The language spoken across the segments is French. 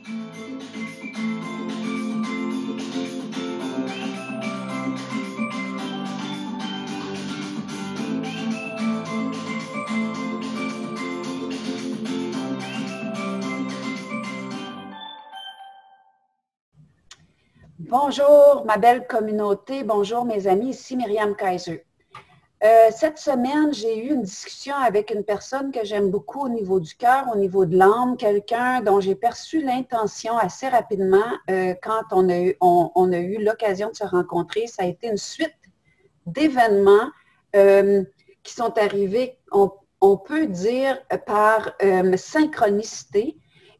Bonjour ma belle communauté, bonjour mes amis, ici Myriam Kaiser. Cette semaine, j'ai eu une discussion avec une personne que j'aime beaucoup au niveau du cœur, au niveau de l'âme, quelqu'un dont j'ai perçu l'intention assez rapidement quand on a eu l'occasion de se rencontrer. Ça a été une suite d'événements qui sont arrivés, on peut dire, par synchronicité.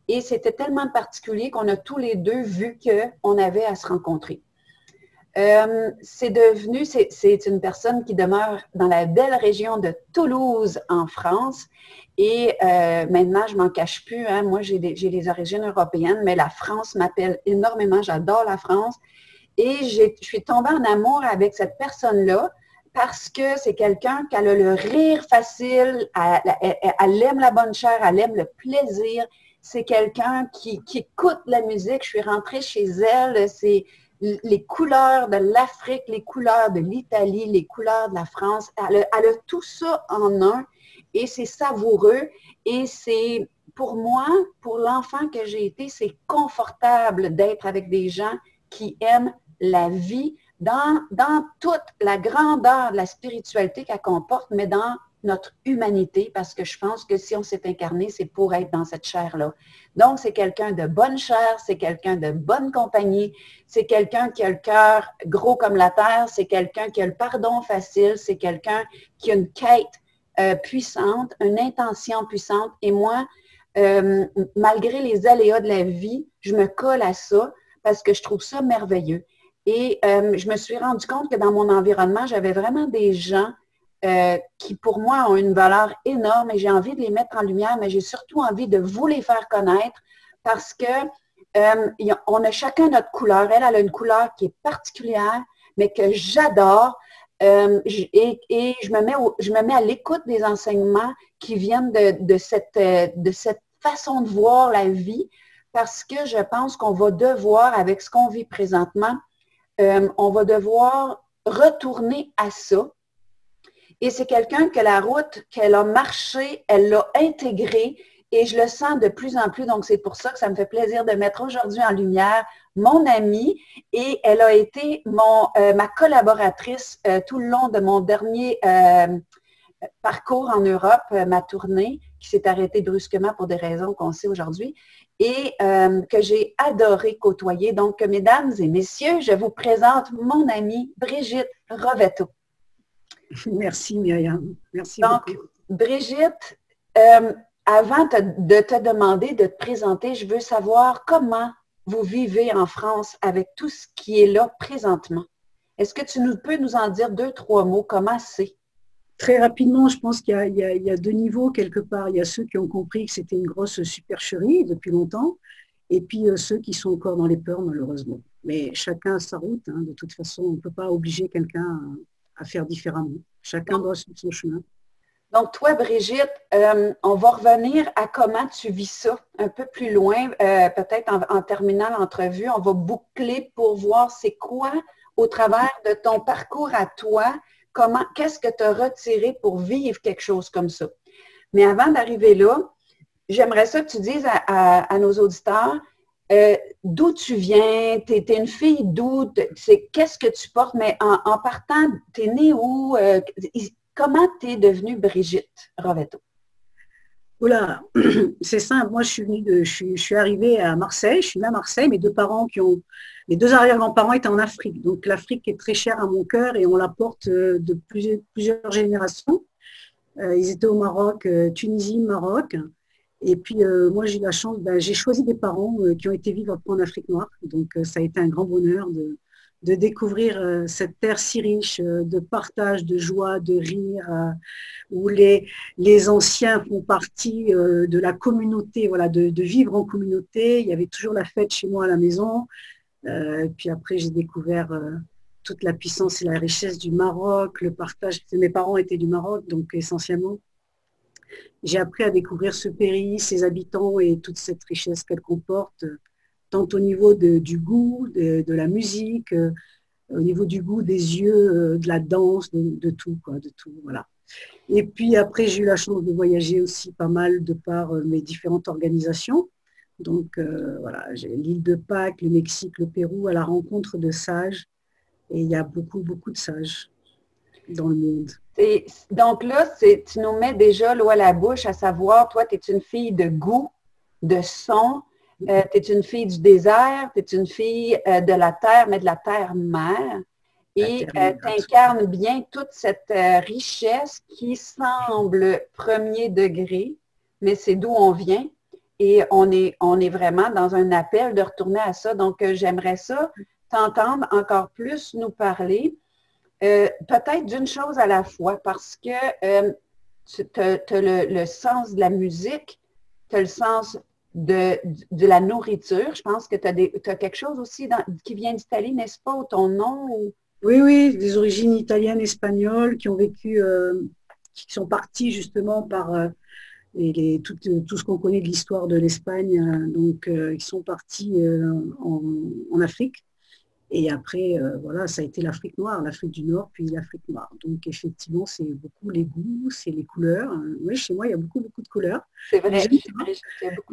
Et c'était tellement particulier qu'on a tous les deux vu qu'on avait à se rencontrer. C'est une personne qui demeure dans la belle région de Toulouse, en France. Et maintenant, je ne m'en cache plus. Hein, moi, j'ai les origines européennes, mais la France m'appelle énormément. J'adore la France. Et je suis tombée en amour avec cette personne-là parce que c'est quelqu'un qui a le rire facile, elle aime la bonne chair, elle aime le plaisir. C'est quelqu'un qui écoute la musique. Je suis rentrée chez elle. C'est les couleurs de l'Afrique, les couleurs de l'Italie, les couleurs de la France. Elle a tout ça en un et c'est savoureux. Et c'est, pour moi, pour l'enfant que j'ai été, c'est confortable d'être avec des gens qui aiment la vie dans toute la grandeur de la spiritualité qu'elle comporte, mais dans notre humanité, parce que je pense que si on s'est incarné, c'est pour être dans cette chair-là. Donc, c'est quelqu'un de bonne chair, c'est quelqu'un de bonne compagnie, c'est quelqu'un qui a le cœur gros comme la terre, c'est quelqu'un qui a le pardon facile, c'est quelqu'un qui a une quête puissante, une intention puissante. Et moi, malgré les aléas de la vie, je me colle à ça parce que je trouve ça merveilleux. Et je me suis rendu compte que dans mon environnement, j'avais vraiment des gens qui pour moi ont une valeur énorme et j'ai envie de les mettre en lumière, mais j'ai surtout envie de vous les faire connaître parce que on a chacun notre couleur. Elle a une couleur qui est particulière, mais que j'adore. Et je me mets à l'écoute des enseignements qui viennent de cette façon de voir la vie parce que je pense qu'on va devoir, avec ce qu'on vit présentement, on va devoir retourner à ça. Et c'est quelqu'un que la route qu'elle a marché, elle l'a intégrée et je le sens de plus en plus. Donc, c'est pour ça que ça me fait plaisir de mettre aujourd'hui en lumière mon amie et elle a été ma collaboratrice tout le long de mon dernier parcours en Europe, ma tournée qui s'est arrêtée brusquement pour des raisons qu'on sait aujourd'hui et que j'ai adoré côtoyer. Donc, mesdames et messieurs, je vous présente mon amie Brigitte Rovetto. Merci Myriam, merci beaucoup. Donc, Brigitte, avant de te demander de te présenter, je veux savoir comment vous vivez en France avec tout ce qui est là présentement. Est-ce que tu peux nous en dire 2-3 mots? Comment c'est? Très rapidement, je pense qu'il y a deux niveaux quelque part. Il y a ceux qui ont compris que c'était une grosse supercherie depuis longtemps et puis ceux qui sont encore dans les peurs malheureusement. Mais chacun a sa route. Hein. De toute façon, on ne peut pas obliger quelqu'un à faire différemment. Chacun doit suivre son chemin. Donc, toi, Brigitte, on va revenir à comment tu vis ça un peu plus loin, peut-être en terminant l'entrevue. On va boucler pour voir c'est quoi, au travers de ton parcours à toi, qu'est-ce que tu as retiré pour vivre quelque chose comme ça. Mais avant d'arriver là, j'aimerais ça que tu dises à nos auditeurs, d'où tu viens, tu es une fille d'où, qu'est-ce que tu portes, mais en partant, tu es née où, comment tu es devenue Brigitte Rovetto? Oula, c'est simple, moi je suis arrivée à Marseille, je suis née à Marseille, mes deux arrière-grands-parents étaient en Afrique, donc l'Afrique est très chère à mon cœur et on la porte de plusieurs générations. Ils étaient au Maroc, Tunisie, Maroc. Et puis, moi, j'ai eu la chance, j'ai choisi des parents qui ont été vivre en Afrique noire. Donc, ça a été un grand bonheur de découvrir cette terre si riche de partage, de joie, de rire, où les anciens font partie de la communauté, voilà, de vivre en communauté. Il y avait toujours la fête chez moi à la maison. Puis après, j'ai découvert toute la puissance et la richesse du Maroc, le partage. Mes parents étaient du Maroc, donc essentiellement. J'ai appris à découvrir ce pays, ses habitants et toute cette richesse qu'elle comporte. tant au niveau du goût, de la musique, au niveau du goût des yeux, de la danse, de tout, quoi, de tout, voilà. Et puis après, j'ai eu la chance de voyager aussi pas mal de par mes différentes organisations. Donc voilà, j'ai l'île de Pâques, le Mexique, le Pérou, à la rencontre de sages. Et il y a beaucoup, beaucoup de sages dans le monde. Donc là, tu nous mets déjà l'eau à la bouche, à savoir, toi, tu es une fille de goût, de son, tu es une fille du désert, tu es une fille de la terre, mais de la terre-mère. Et tu incarnes bien toute cette richesse qui semble premier degré, mais c'est d'où on vient. Et on est vraiment dans un appel de retourner à ça. Donc, j'aimerais ça, t'entendre encore plus nous parler, peut-être d'une chose à la fois, parce que tu as le sens de la musique, tu as le sens de la nourriture. Je pense que tu as quelque chose aussi qui vient d'Italie, n'est-ce pas, ou ton nom? Ou... Oui, oui, des origines italiennes, espagnoles, qui ont vécu, qui sont partis justement par tout ce qu'on connaît de l'histoire de l'Espagne. Donc, ils sont partis en Afrique. Et après, voilà, ça a été l'Afrique noire, l'Afrique du Nord, puis l'Afrique noire. Donc, effectivement, c'est beaucoup les goûts, c'est les couleurs. Oui, chez moi, il y a beaucoup, beaucoup de couleurs. C'est vrai,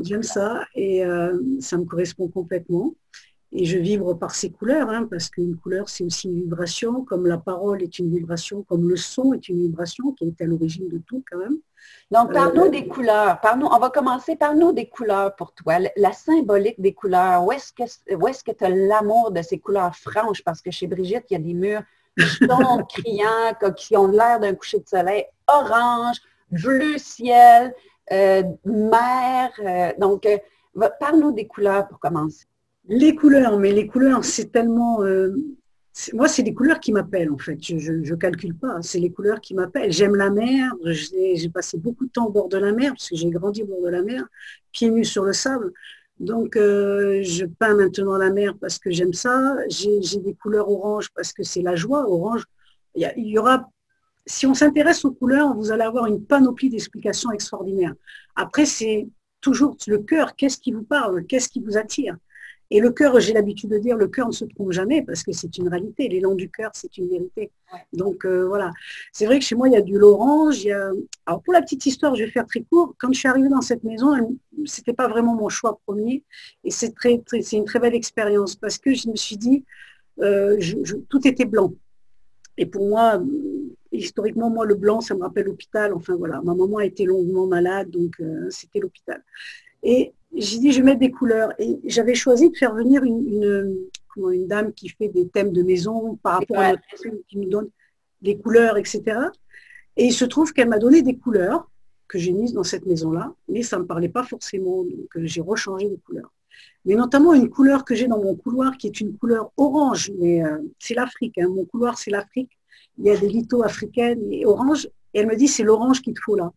j'aime ça et ça me correspond complètement. Et je vibre par ces couleurs, hein, parce qu'une couleur, c'est aussi une vibration, comme la parole est une vibration, comme le son est une vibration, qui est à l'origine de tout quand même. Donc, parle-nous des couleurs. On va commencer, parle-nous des couleurs pour toi, la symbolique des couleurs. Où est-ce que tu as l'amour de ces couleurs franches? Parce que chez Brigitte, il y a des murs jaunes, criants, qui ont l'air d'un coucher de soleil, orange, bleu ciel, mer. Donc, parle-nous des couleurs pour commencer. Les couleurs, mais les couleurs, c'est tellement... moi, c'est des couleurs qui m'appellent, en fait. Je ne calcule pas. C'est les couleurs qui m'appellent. J'aime la mer. J'ai passé beaucoup de temps au bord de la mer, parce que j'ai grandi au bord de la mer, pieds nus sur le sable. Donc, je peins maintenant la mer parce que j'aime ça. J'ai des couleurs orange parce que c'est la joie. Orange, il y aura... Si on s'intéresse aux couleurs, vous allez avoir une panoplie d'explications extraordinaires. Après, c'est toujours le cœur. Qu'est-ce qui vous parle? Qu'est-ce qui vous attire? Et le cœur, j'ai l'habitude de dire, le cœur ne se trompe jamais parce que c'est une réalité. L'élan du cœur, c'est une vérité. Ouais. Donc voilà. C'est vrai que chez moi, il y a du l'orange. Alors pour la petite histoire, je vais faire très court. Quand je suis arrivée dans cette maison, c'était pas vraiment mon choix premier. Et c'est une très belle expérience parce que je me suis dit, tout était blanc. Et pour moi, historiquement, moi, le blanc, ça me rappelle l'hôpital. Enfin voilà, ma maman a été longuement malade, donc c'était l'hôpital. Et j'ai dit, je vais mettre des couleurs. Et j'avais choisi de faire venir une dame qui fait des thèmes de maison par rapport à notre maison, qui nous donne des couleurs, etc. Et il se trouve qu'elle m'a donné des couleurs que j'ai mises dans cette maison-là, mais ça ne me parlait pas forcément, donc j'ai rechangé les couleurs. Mais notamment une couleur que j'ai dans mon couloir, qui est une couleur orange, mais c'est l'Afrique. Hein. Mon couloir, c'est l'Afrique. Il y a des lithos africaines et orange. Et elle me dit, c'est l'orange qu'il te faut là.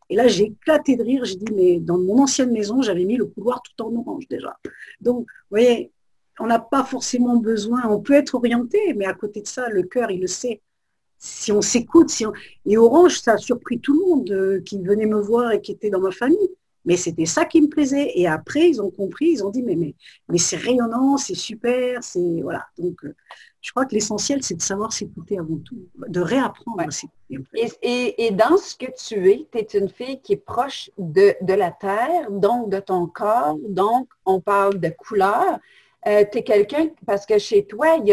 Et là, j'ai éclaté de rire. J'ai dit, mais dans mon ancienne maison, j'avais mis le couloir tout en orange déjà. Donc, vous voyez, on n'a pas forcément besoin, on peut être orienté, mais à côté de ça, le cœur, il le sait. Si on s'écoute, et orange, ça a surpris tout le monde qui venait me voir et qui était dans ma famille. Mais c'était ça qui me plaisait. Et après, ils ont compris, ils ont dit, mais c'est rayonnant, c'est super, c'est... Voilà. Donc, je crois que l'essentiel, c'est de savoir s'écouter avant tout, de réapprendre à s'écouter. Et dans ce que tu es une fille qui est proche de la terre, donc de ton corps, donc on parle de couleurs. Tu es quelqu'un, parce que chez toi, il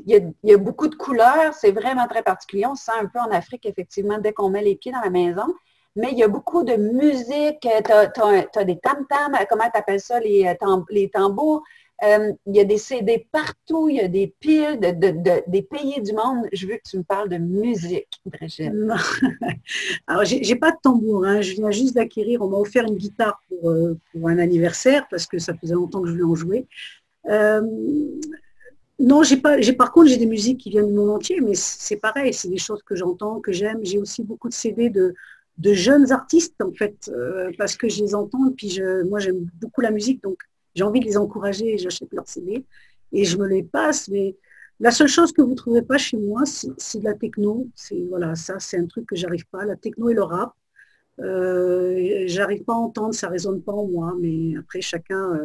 y a beaucoup de couleurs, c'est vraiment très particulier. On se sent un peu en Afrique, effectivement, dès qu'on met les pieds dans la maison. Mais il y a beaucoup de musique, tu as des tam-tams, comment tu appelles ça, les tambours. Il y a des CD partout, il y a des piles des pays du monde. Je veux que tu me parles de musique, Brigitte. Alors, j'ai pas de tambour, hein. Je viens juste d'acquérir, on m'a offert une guitare pour un anniversaire, parce que ça faisait longtemps que je voulais en jouer. Non, par contre, j'ai des musiques qui viennent du monde entier, mais c'est pareil, c'est des choses que j'entends, que j'aime. J'ai aussi beaucoup de CD de jeunes artistes, en fait, parce que je les entends, puis moi, j'aime beaucoup la musique, donc j'ai envie de les encourager et j'achète leurs CD et je me les passe. Mais la seule chose que vous ne trouvez pas chez moi, c'est de la techno. Voilà, ça, c'est un truc que j'arrive pas. La techno et le rap. J'arrive pas à entendre, ça résonne pas en moi, mais après chacun.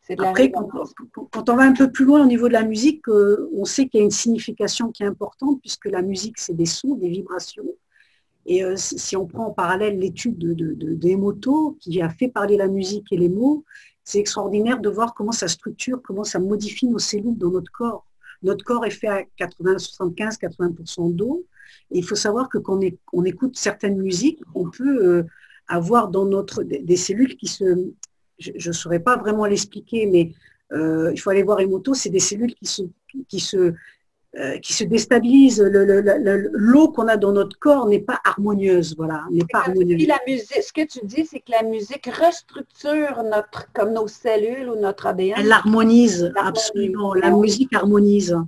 C'est de la Après, résonance. quand on va un peu plus loin au niveau de la musique, on sait qu'il y a une signification qui est importante, puisque la musique, c'est des sons, des vibrations. Et si on prend en parallèle l'étude d'Emoto, qui a fait parler la musique et les mots, c'est extraordinaire de voir comment ça structure, comment ça modifie nos cellules dans notre corps. Notre corps est fait à 80, 75, 80% d'eau. Et il faut savoir que quand on écoute certaines musiques, on peut avoir dans notre des cellules qui se... Je ne saurais pas vraiment l'expliquer, mais il faut aller voir Emoto, c'est des cellules qui se déstabilisent. L'eau qu'on a dans notre corps n'est pas harmonieuse, voilà, n'est pas harmonieuse. La musique, ce que tu dis, c'est que la musique restructure comme nos cellules ou notre ADN. Elle harmonise, absolument. La musique harmonise.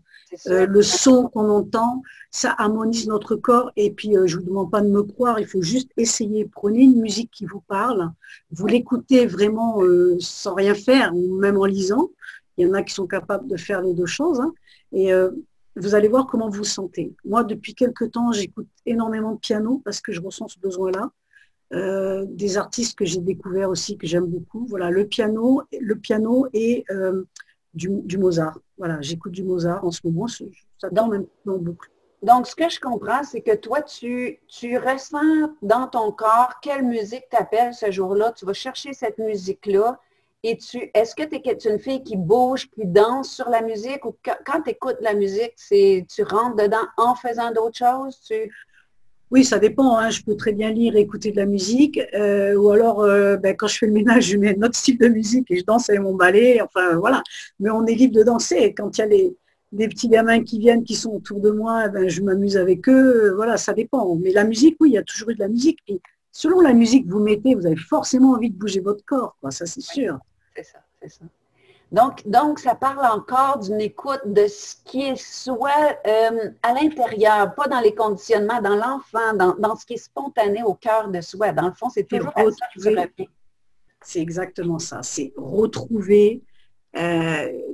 Le son qu'on entend, ça harmonise notre corps. Et puis, je ne vous demande pas de me croire, il faut juste essayer. Prenez une musique qui vous parle, vous l'écoutez vraiment sans rien faire, ou même en lisant. Il y en a qui sont capables de faire les deux choses. Hein. Et vous allez voir comment vous vous sentez. Moi, depuis quelques temps, j'écoute énormément de piano parce que je ressens ce besoin-là. Des artistes que j'ai découverts aussi, que j'aime beaucoup. Voilà, le piano et du Mozart. Voilà, j'écoute du Mozart en ce moment, ça tombe un peu en boucle. Donc, ce que je comprends, c'est que toi, tu ressens dans ton corps quelle musique t'appelle ce jour-là. Tu vas chercher cette musique-là. Et est-ce que tu es une fille qui bouge, qui danse sur la musique, ou quand tu écoutes la musique, tu rentres dedans en faisant d'autres choses? Oui, ça dépend. Hein. Je peux très bien lire et écouter de la musique. Ou alors, quand je fais le ménage, je mets un autre style de musique et je danse avec mon balai. Enfin, voilà. Mais on est libre de danser. Quand il y a des petits gamins qui viennent, qui sont autour de moi, je m'amuse avec eux. Voilà, ça dépend. Mais la musique, oui, il y a toujours eu de la musique. Et selon la musique que vous mettez, vous avez forcément envie de bouger votre corps. Quoi. Ça, c'est sûr. C'est ça, c'est ça. Donc, ça parle encore d'une écoute de ce qui est soit à l'intérieur, pas dans les conditionnements, dans l'enfant, dans ce qui est spontané au cœur de soi. Dans le fond, c'est toujours à ça que tu reviens. C'est exactement ça. C'est retrouver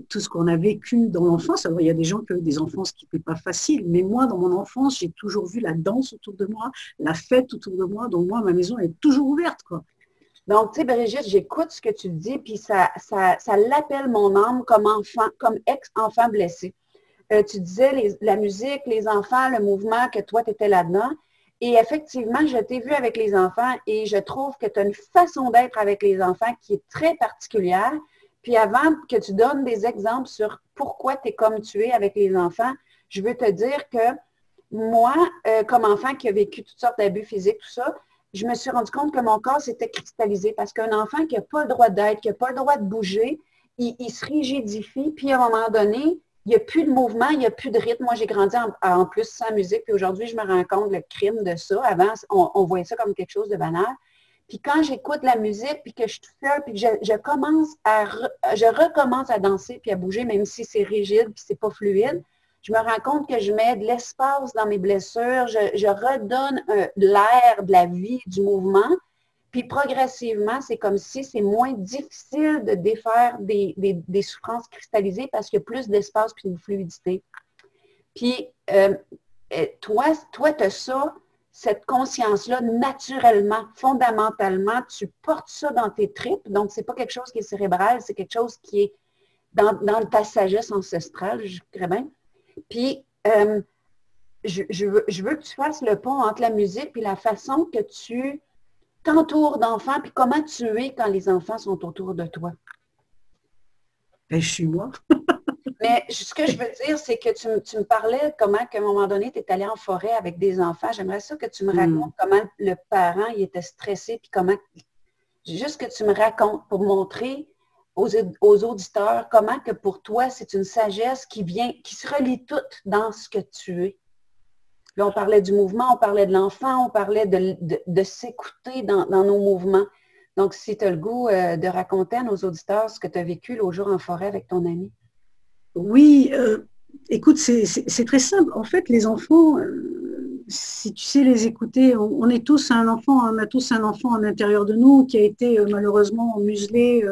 tout ce qu'on a vécu dans l'enfance. Alors, il y a des gens qui ont des enfances qui n'étaient pas faciles, mais moi, dans mon enfance, j'ai toujours vu la danse autour de moi, la fête autour de moi. Donc, moi, ma maison est toujours ouverte, quoi. Donc, tu sais, Brigitte, j'écoute ce que tu dis, puis ça l'appelle mon âme comme enfant, comme ex-enfant blessé. Tu disais la musique, les enfants, le mouvement, que toi, tu étais là-dedans. Et effectivement, je t'ai vu avec les enfants et je trouve que tu as une façon d'être avec les enfants qui est très particulière. Puis avant que tu donnes des exemples sur pourquoi tu es comme tu es avec les enfants, je veux te dire que moi, comme enfant qui a vécu toutes sortes d'abus physiques, tout ça, je me suis rendu compte que mon corps s'était cristallisé parce qu'un enfant qui n'a pas le droit d'être, qui n'a pas le droit de bouger, il se rigidifie, puis à un moment donné, il n'y a plus de mouvement, il n'y a plus de rythme. Moi, j'ai grandi en plus sans musique, puis aujourd'hui, je me rends compte le crime de ça. Avant, on voyait ça comme quelque chose de banal. Puis quand j'écoute la musique, puis que je suis toute seule, puis que je recommence à danser, puis à bouger, même si c'est rigide, puis c'est pas fluide, je me rends compte que je mets de l'espace dans mes blessures, je redonne de l'air, de la vie, du mouvement. Puis progressivement, c'est comme si c'est moins difficile de défaire des souffrances cristallisées parce qu'il y a plus d'espace et de fluidité. Puis toi, tu as ça, cette conscience-là, naturellement, fondamentalement, tu portes ça dans tes tripes. Donc, ce n'est pas quelque chose qui est cérébral, c'est quelque chose qui est dans ta sagesse ancestrale, je dirais bien. Puis, je veux que tu fasses le pont entre la musique et la façon que tu t'entoures d'enfants, puis comment tu es quand les enfants sont autour de toi. Ben, je suis moi. Mais ce que je veux dire, c'est que tu me parlais comment, qu'à un moment donné, tu es allé en forêt avec des enfants. J'aimerais ça que tu me racontes comment le parent il était stressé, puis comment, juste que tu me racontes pour montrer aux auditeurs comment que pour toi, c'est une sagesse qui se relie toute dans ce que tu es. Là, on parlait du mouvement, on parlait de l'enfant, on parlait de s'écouter dans nos mouvements. Donc, si tu as le goût de raconter à nos auditeurs ce que tu as vécu l'autre jour en forêt avec ton ami. Oui, écoute, c'est très simple. En fait, les enfants, si tu sais les écouter, on est tous un enfant, on a tous un enfant à l'intérieur de nous qui a été malheureusement muselé,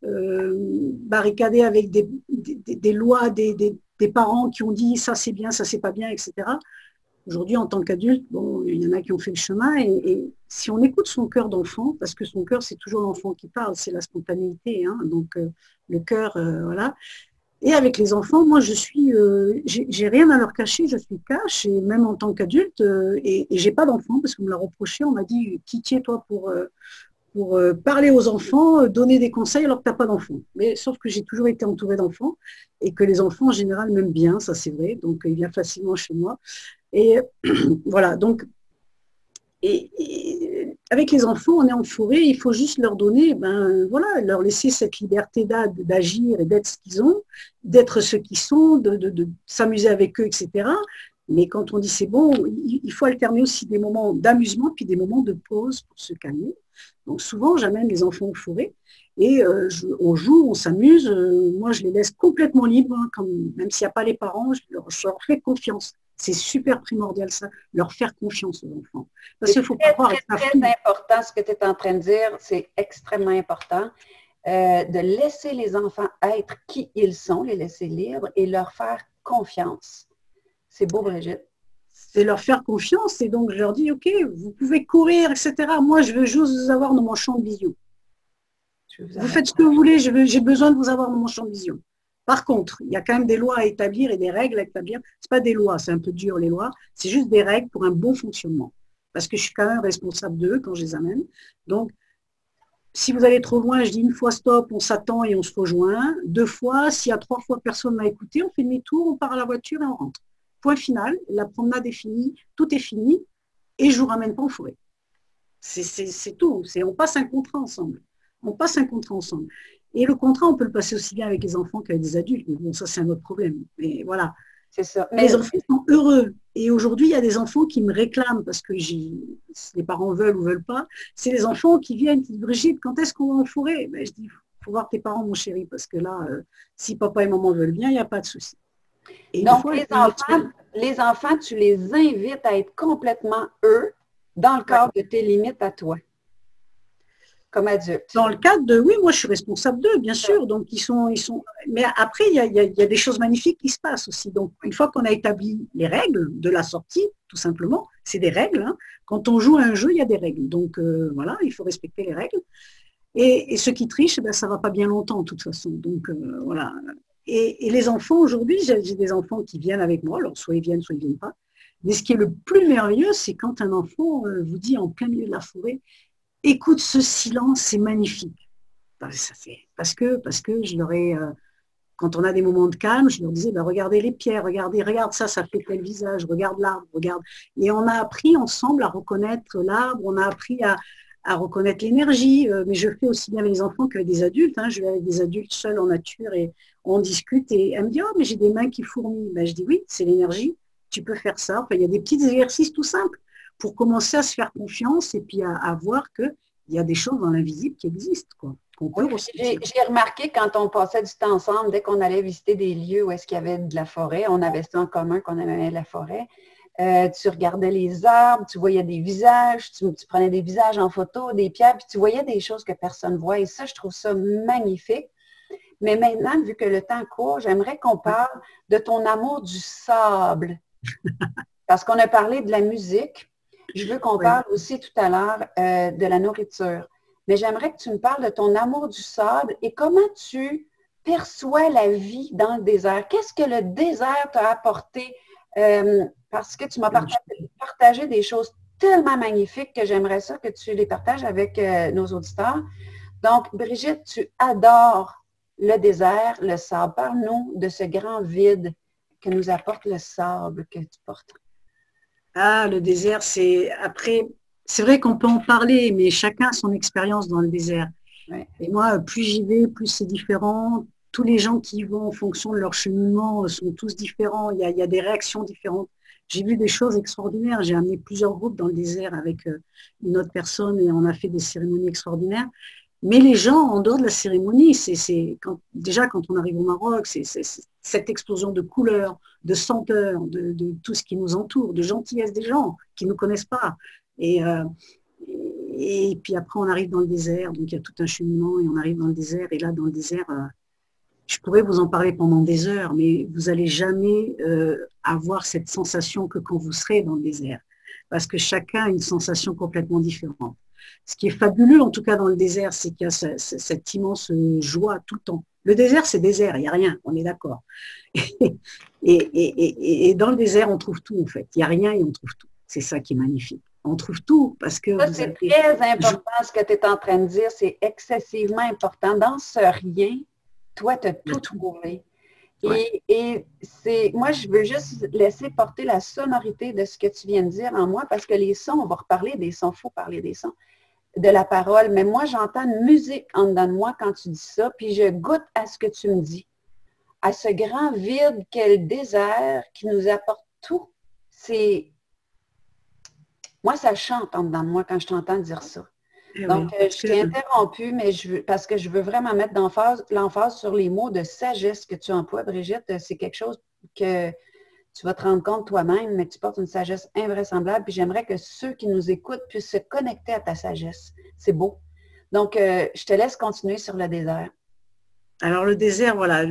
barricadé avec des lois, des parents qui ont dit ça c'est bien, ça c'est pas bien, etc. Aujourd'hui, en tant qu'adulte, bon, il y en a qui ont fait le chemin et si on écoute son cœur d'enfant, parce que son cœur, c'est toujours l'enfant qui parle, c'est la spontanéité, hein, donc le cœur, voilà. Et avec les enfants, moi, j'ai rien à leur cacher, je suis cash, et même en tant qu'adulte, et j'ai pas d'enfants, parce qu'on me l'a reproché, on m'a dit, qui tu es toi pour parler aux enfants, donner des conseils alors que tu n'as pas d'enfants. Mais sauf que j'ai toujours été entourée d'enfants, et que les enfants, en général, m'aiment bien, ça c'est vrai, donc il vient facilement chez moi. Et voilà, donc avec les enfants, on est en forêt, il faut juste leur donner, ben voilà, leur laisser cette liberté d'agir et d'être ce qu'ils ont, d'être ce qu'ils sont, de s'amuser avec eux, etc. Mais quand on dit c'est bon, il faut alterner aussi des moments d'amusement puis des moments de pause pour se calmer. Donc souvent, j'amène les enfants en forêt et on joue, on s'amuse. Moi, je les laisse complètement libres, hein, même s'il n'y a pas les parents, je leur fais confiance. C'est super primordial ça, leur faire confiance aux enfants. Parce qu'il faut pas croire très, très important ce que tu es en train de dire, c'est extrêmement important. De laisser les enfants être qui ils sont, les laisser libres et leur faire confiance. C'est beau, Brigitte. C'est leur faire confiance et donc je leur dis, OK, vous pouvez courir, etc. Moi, je veux juste vous avoir dans mon champ de vision. Vous faites ce que vous voulez, j'ai besoin de vous avoir dans mon champ de vision. Par contre, il y a quand même des lois à établir et des règles à établir. Ce n'est pas des lois, c'est un peu dur les lois, c'est juste des règles pour un bon fonctionnement. Parce que je suis quand même responsable d'eux quand je les amène. Donc, si vous allez trop loin, je dis une fois stop, on s'attend et on se rejoint. 2 fois, s'il y a 3 fois personne m'a écouté, on fait demi-tour, on part à la voiture et on rentre. Point final, la promenade est finie, tout est fini et je ne vous ramène pas en forêt. C'est tout, on passe un contrat ensemble. On passe un contrat ensemble. Et le contrat, on peut le passer aussi bien avec les enfants qu'avec des adultes. Mais bon, ça, c'est un autre problème. Mais voilà. C'est ça. Mais les enfants sont heureux. Et aujourd'hui, il y a des enfants qui me réclament parce que les parents veulent ou veulent pas. C'est les enfants qui viennent, qui disent, Brigitte, quand est-ce qu'on va en forêt? Ben, je dis, il faut voir tes parents, mon chéri, parce que là, si papa et maman veulent bien, il n'y a pas de souci. Et donc, les enfants, tu les invites à être complètement eux dans le cadre de tes limites à toi. Comme adulte. Dans le cadre de, oui, moi je suis responsable d'eux, bien sûr. Donc ils sont. Mais après, il y a des choses magnifiques qui se passent aussi. Donc une fois qu'on a établi les règles de la sortie, tout simplement, c'est des règles. Hein. Quand on joue à un jeu, il y a des règles. Donc voilà, il faut respecter les règles. Et ceux qui trichent, ben, ça ne va pas bien longtemps de toute façon. Donc voilà. Et les enfants, aujourd'hui, j'ai des enfants qui viennent avec moi, alors soit ils viennent, soit ils ne viennent pas. Mais ce qui est le plus merveilleux, c'est quand un enfant vous dit en plein milieu de la forêt, écoute ce silence, c'est magnifique. Parce que je leur ai, quand on a des moments de calme, je leur disais, ben, regardez les pierres, regarde ça, ça fait tel visage, regarde l'arbre, regarde. Et on a appris ensemble à reconnaître l'arbre, on a appris à reconnaître l'énergie, mais je fais aussi bien avec les enfants qu'avec des adultes. Hein. Je vais avec des adultes seuls en nature et on discute et elle me dit, oh, mais j'ai des mains qui fourmillent. Ben, je dis, oui, c'est l'énergie, tu peux faire ça. Enfin, il y a des petits exercices tout simples pour commencer à se faire confiance et puis à voir qu'il y a des choses dans l'invisible qui existent. Quoi, j'ai remarqué quand on passait du temps ensemble, dès qu'on allait visiter des lieux où est-ce qu'il y avait de la forêt, on avait ça en commun qu'on aimait la forêt, tu regardais les arbres, tu voyais des visages, tu prenais des visages en photo, des pierres, puis tu voyais des choses que personne ne voit. Et ça, je trouve ça magnifique. Mais maintenant, vu que le temps court, j'aimerais qu'on parle de ton amour du sable. Parce qu'on a parlé de la musique. Je veux qu'on parle aussi tout à l'heure de la nourriture. Mais j'aimerais que tu me parles de ton amour du sable et comment tu perçois la vie dans le désert. Qu'est-ce que le désert t'a apporté? Parce que tu m'as partagé des choses tellement magnifiques que j'aimerais ça que tu les partages avec nos auditeurs. Donc, Brigitte, tu adores le désert, le sable. Parle-nous de ce grand vide que nous apporte le sable que tu portes. Ah, le désert, c'est vrai qu'on peut en parler, mais chacun a son expérience dans le désert. Ouais. Et moi, plus j'y vais, plus c'est différent. Tous les gens qui y vont en fonction de leur cheminement sont tous différents. Il y a des réactions différentes. J'ai vu des choses extraordinaires. J'ai amené plusieurs groupes dans le désert avec une autre personne et on a fait des cérémonies extraordinaires. Mais les gens, en dehors de la cérémonie, déjà quand on arrive au Maroc, c'est cette explosion de couleurs, de senteurs, de tout ce qui nous entoure, de gentillesse des gens qui ne nous connaissent pas. Et puis après, on arrive dans le désert, donc il y a tout un cheminement et on arrive dans le désert. Et là, dans le désert, je pourrais vous en parler pendant des heures, mais vous n'allez jamais avoir cette sensation que quand vous serez dans le désert. parce que chacun a une sensation complètement différente. Ce qui est fabuleux, en tout cas dans le désert, c'est qu'il y a cette immense joie tout le temps. Le désert, c'est désert, il n'y a rien, on est d'accord. Et dans le désert, on trouve tout, en fait. Il n'y a rien et on trouve tout. C'est ça qui est magnifique. On trouve tout parce que ça, c'est très important ce que tu es en train de dire. C'est excessivement important. Dans ce rien, toi, tu as tout trouvé. Ouais. Et moi, je veux juste laisser porter la sonorité de ce que tu viens de dire en moi, parce que les sons, on va reparler des sons, il faut parler des sons, de la parole. Mais moi, j'entends une musique en dedans de moi quand tu dis ça, puis je goûte à ce que tu me dis, à ce grand vide qu'est le désert qui nous apporte tout. Moi, ça chante en dedans de moi quand je t'entends dire ça. Donc, je t'ai interrompu, mais parce que je veux vraiment mettre l'emphase sur les mots de sagesse que tu emploies, Brigitte. C'est quelque chose que tu vas te rendre compte toi-même, mais tu portes une sagesse invraisemblable. Puis j'aimerais que ceux qui nous écoutent puissent se connecter à ta sagesse. C'est beau. Donc, je te laisse continuer sur le désert. Alors, le désert, voilà,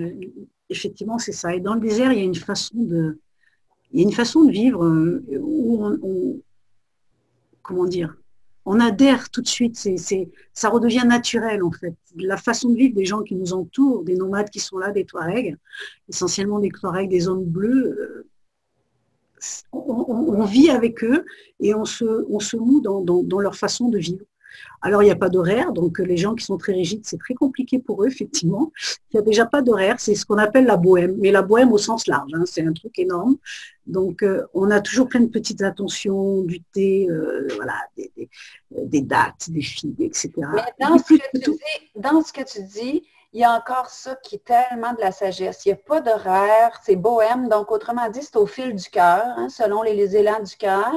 effectivement, c'est ça. Et dans le désert, il y a une façon de vivre où comment dire, on adhère tout de suite, ça redevient naturel en fait. La façon de vivre des gens qui nous entourent, des nomades qui sont là, des Touaregs, essentiellement des Touaregs, des zones bleues, on vit avec eux et on se moue dans leur façon de vivre. Alors, il n'y a pas d'horaire, donc les gens qui sont très rigides, c'est très compliqué pour eux, effectivement. Il n'y a déjà pas d'horaire, c'est ce qu'on appelle la bohème, mais la bohème au sens large, hein, c'est un truc énorme. Donc, on a toujours plein de petites attentions, du thé, voilà, des dates, des filles, etc. Mais dans ce que tu dis, il y a encore ça qui est tellement de la sagesse. Il n'y a pas d'horaire, c'est bohème, donc autrement dit, c'est au fil du cœur, hein, selon les élans du cœur.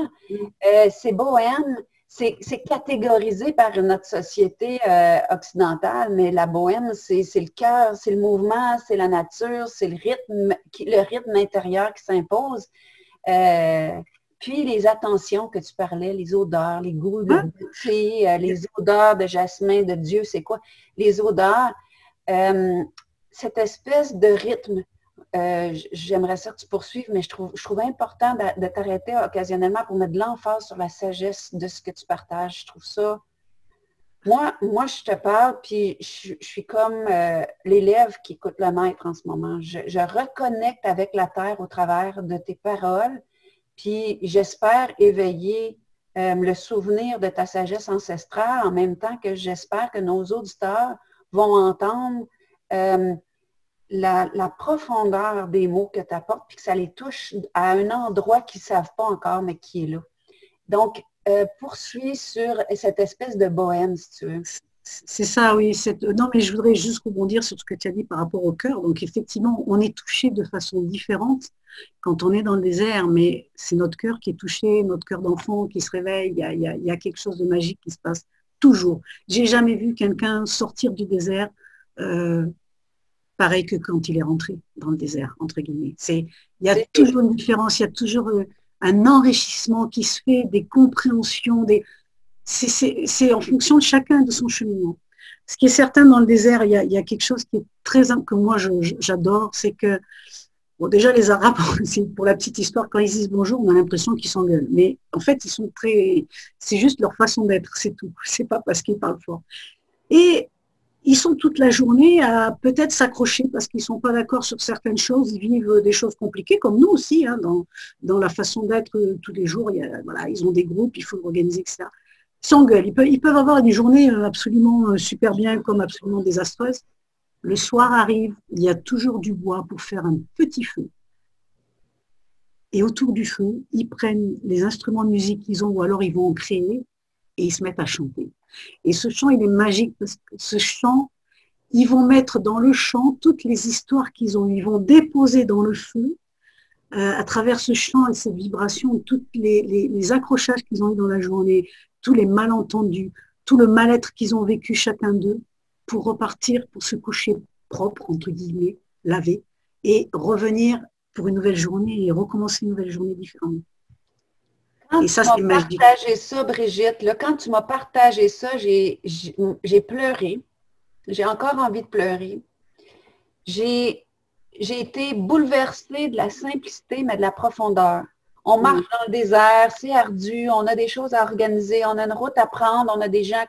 C'est bohème. C'est catégorisé par notre société occidentale, mais la bohème, c'est le cœur, c'est le mouvement, c'est la nature, c'est le rythme intérieur qui s'impose. Puis les attentions que tu parlais, les odeurs, les goûts de beauté, les odeurs de jasmin, de Dieu, c'est quoi? Les odeurs, cette espèce de rythme. J'aimerais ça que tu poursuives, mais je trouve important de t'arrêter occasionnellement pour mettre de l'emphase sur la sagesse de ce que tu partages. Je trouve ça... Moi, je te parle, puis je suis comme l'élève qui écoute le maître en ce moment. Je reconnecte avec la terre au travers de tes paroles, puis j'espère éveiller le souvenir de ta sagesse ancestrale en même temps que j'espère que nos auditeurs vont entendre la profondeur des mots que tu apportes, puis que ça les touche à un endroit qu'ils ne savent pas encore, mais qui est là. Donc, poursuis sur cette espèce de bohème, si tu veux. C'est ça, oui. Non, mais je voudrais juste rebondir sur ce que tu as dit par rapport au cœur. Donc, effectivement, on est touché de façon différente quand on est dans le désert, mais c'est notre cœur qui est touché, notre cœur d'enfant qui se réveille. Il y a quelque chose de magique qui se passe toujours. J'ai jamais vu quelqu'un sortir du désert pareil que quand il est rentré dans le désert, entre guillemets. Il y a toujours une différence, il y a toujours un enrichissement qui se fait, des compréhensions, c'est en fonction de chacun de son cheminement. Ce qui est certain dans le désert, il y a quelque chose qui est que moi j'adore, c'est que, bon, déjà les Arabes, pour la petite histoire, quand ils disent bonjour, on a l'impression qu'ils s'engueulent. Mais en fait, c'est juste leur façon d'être, c'est tout. C'est pas parce qu'ils parlent fort. Et ils sont toute la journée à peut-être s'accrocher parce qu'ils ne sont pas d'accord sur certaines choses. Ils vivent des choses compliquées, comme nous aussi, hein, dans la façon d'être tous les jours. Voilà, ils ont des groupes, il faut l'organiser, etc. Ils s'engueulent. Ils peuvent avoir des journées absolument super bien comme absolument désastreuses. Le soir arrive, il y a toujours du bois pour faire un petit feu. Et autour du feu, ils prennent les instruments de musique qu'ils ont ou alors ils vont en créer et ils se mettent à chanter. Et ce chant, il est magique parce que ce chant, ils vont mettre dans le chant toutes les histoires qu'ils ont. Ils vont déposer dans le feu, à travers ce chant et cette vibration, tous les accrochages qu'ils ont eu dans la journée, tous les malentendus, tout le mal-être qu'ils ont vécu chacun d'eux, pour repartir, pour se coucher propre, entre guillemets, lavé, et revenir pour une nouvelle journée et recommencer une nouvelle journée différemment. Quand tu m'as partagé ça, Brigitte, là, quand tu m'as partagé ça, j'ai pleuré. J'ai encore envie de pleurer. J'ai été bouleversée de la simplicité, mais de la profondeur. On marche dans le désert, c'est ardu, on a des choses à organiser, on a une route à prendre, on a des gens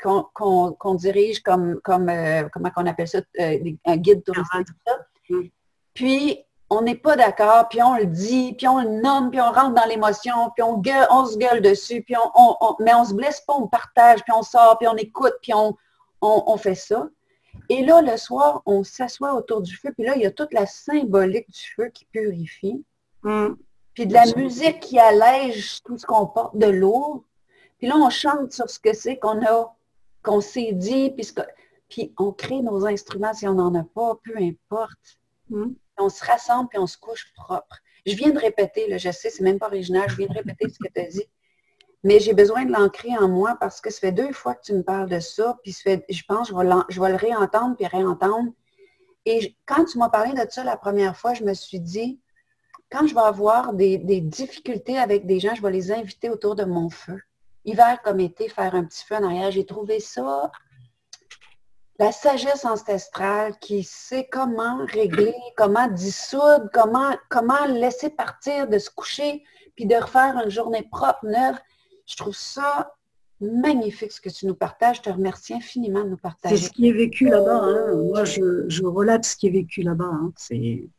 qu'on dirige comme comment on appelle ça, un guide touristique. Puis, on n'est pas d'accord, puis on le dit, puis on le nomme, puis on rentre dans l'émotion, puis on se gueule dessus, puis mais on se blesse pas, on partage, puis on sort, puis on écoute, puis on fait ça. Et là, le soir, on s'assoit autour du feu, puis là, il y a toute la symbolique du feu qui purifie. Puis de la musique qui allège tout ce qu'on porte de lourd. Puis là, on chante sur ce que c'est qu'on s'est dit, puis on crée nos instruments si on n'en a pas, peu importe. On se rassemble, puis on se couche propre. Je viens de répéter, là, je sais, c'est même pas original, je viens de répéter ce que tu as dit. Mais j'ai besoin de l'ancrer en moi parce que ça fait 2 fois que tu me parles de ça, puis je pense que je vais le réentendre puis réentendre. Et quand tu m'as parlé de ça la première fois, je me suis dit, quand je vais avoir des difficultés avec des gens, je vais les inviter autour de mon feu. Hiver comme été, faire un petit feu en arrière. J'ai trouvé ça, la sagesse ancestrale qui sait comment régler, comment dissoudre, comment laisser partir, de se coucher, puis de refaire une journée propre, neuve. Je trouve ça magnifique ce que tu nous partages. Je te remercie infiniment de nous partager. C'est ce qui est vécu là-bas. Hein. Moi, je relate ce qui est vécu là-bas. Hein. C'est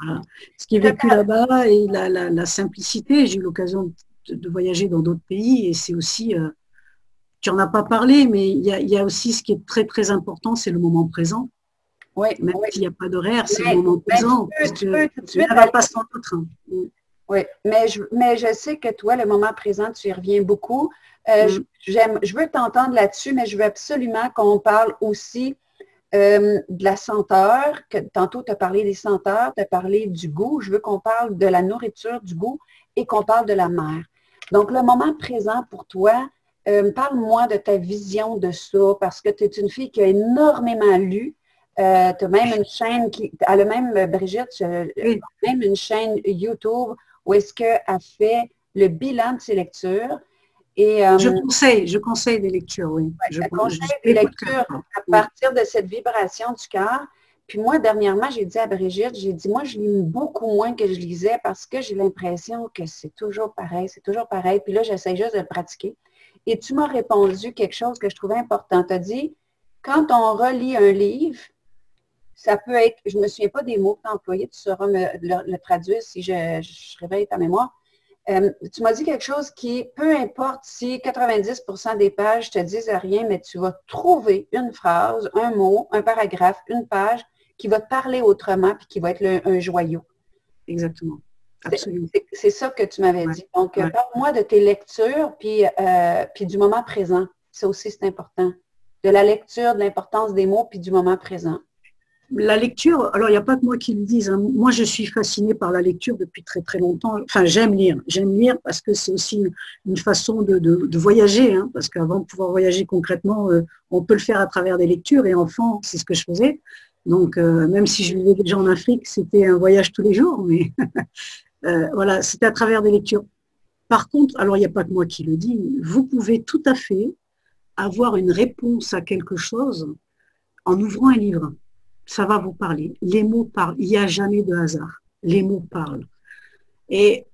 voilà. Ce qui est vécu là-bas et la simplicité. J'ai eu l'occasion de voyager dans d'autres pays et c'est aussi, tu n'en as pas parlé, mais il y a aussi ce qui est très, très important, c'est le moment présent. Oui, même s'il n'y a pas d'horaire, c'est le moment présent. Tu peux tout de suite pas sans l'autre. Oui, mais je sais que toi, le moment présent, tu y reviens beaucoup. Je veux t'entendre là-dessus, mais je veux absolument qu'on parle aussi de la senteur. Tantôt, tu as parlé des senteurs, tu as parlé du goût. Je veux qu'on parle de la nourriture, du goût et qu'on parle de la mer. Donc, le moment présent pour toi, parle-moi de ta vision de ça, parce que tu es une fille qui a énormément lu. Tu as même une chaîne elle a même, Brigitte, même une chaîne YouTube où est-ce qu'elle fait le bilan de ses lectures. Et, je conseille des lectures, oui. Je conseille des lectures à partir de cette vibration du cœur. Puis moi, dernièrement, j'ai dit à Brigitte, moi, je lis beaucoup moins que je lisais parce que j'ai l'impression que c'est toujours pareil, c'est toujours pareil. Puis là, j'essaie juste de le pratiquer. Et tu m'as répondu quelque chose que je trouvais important. Tu as dit, quand on relit un livre, ça peut être, je ne me souviens pas des mots que tu as employés, tu sauras le traduire si je réveille ta mémoire. Tu m'as dit quelque chose qui, peu importe si 90% des pages ne te disent rien, mais tu vas trouver une phrase, un mot, un paragraphe, une page qui va te parler autrement puis qui va être un joyau. Exactement. Absolument. C'est ça que tu m'avais dit. Donc, parle-moi de tes lectures puis du moment présent. Ça aussi, c'est important. De la lecture, de l'importance des mots puis du moment présent. La lecture, alors il n'y a pas que moi qui le dise. Hein. Moi, je suis fascinée par la lecture depuis très très longtemps. Enfin, j'aime lire. J'aime lire parce que c'est aussi une façon de voyager. Hein, parce qu'avant de pouvoir voyager concrètement, on peut le faire à travers des lectures. Et enfant, c'est ce que je faisais. Donc, même si je vivais déjà en Afrique, c'était un voyage tous les jours. Mais voilà, c'était à travers des lectures. Par contre, alors il n'y a pas que moi qui le dis. Vous pouvez tout à fait avoir une réponse à quelque chose en ouvrant un livre. Ça va vous parler. Les mots parlent. Il n'y a jamais de hasard. Les mots parlent. Et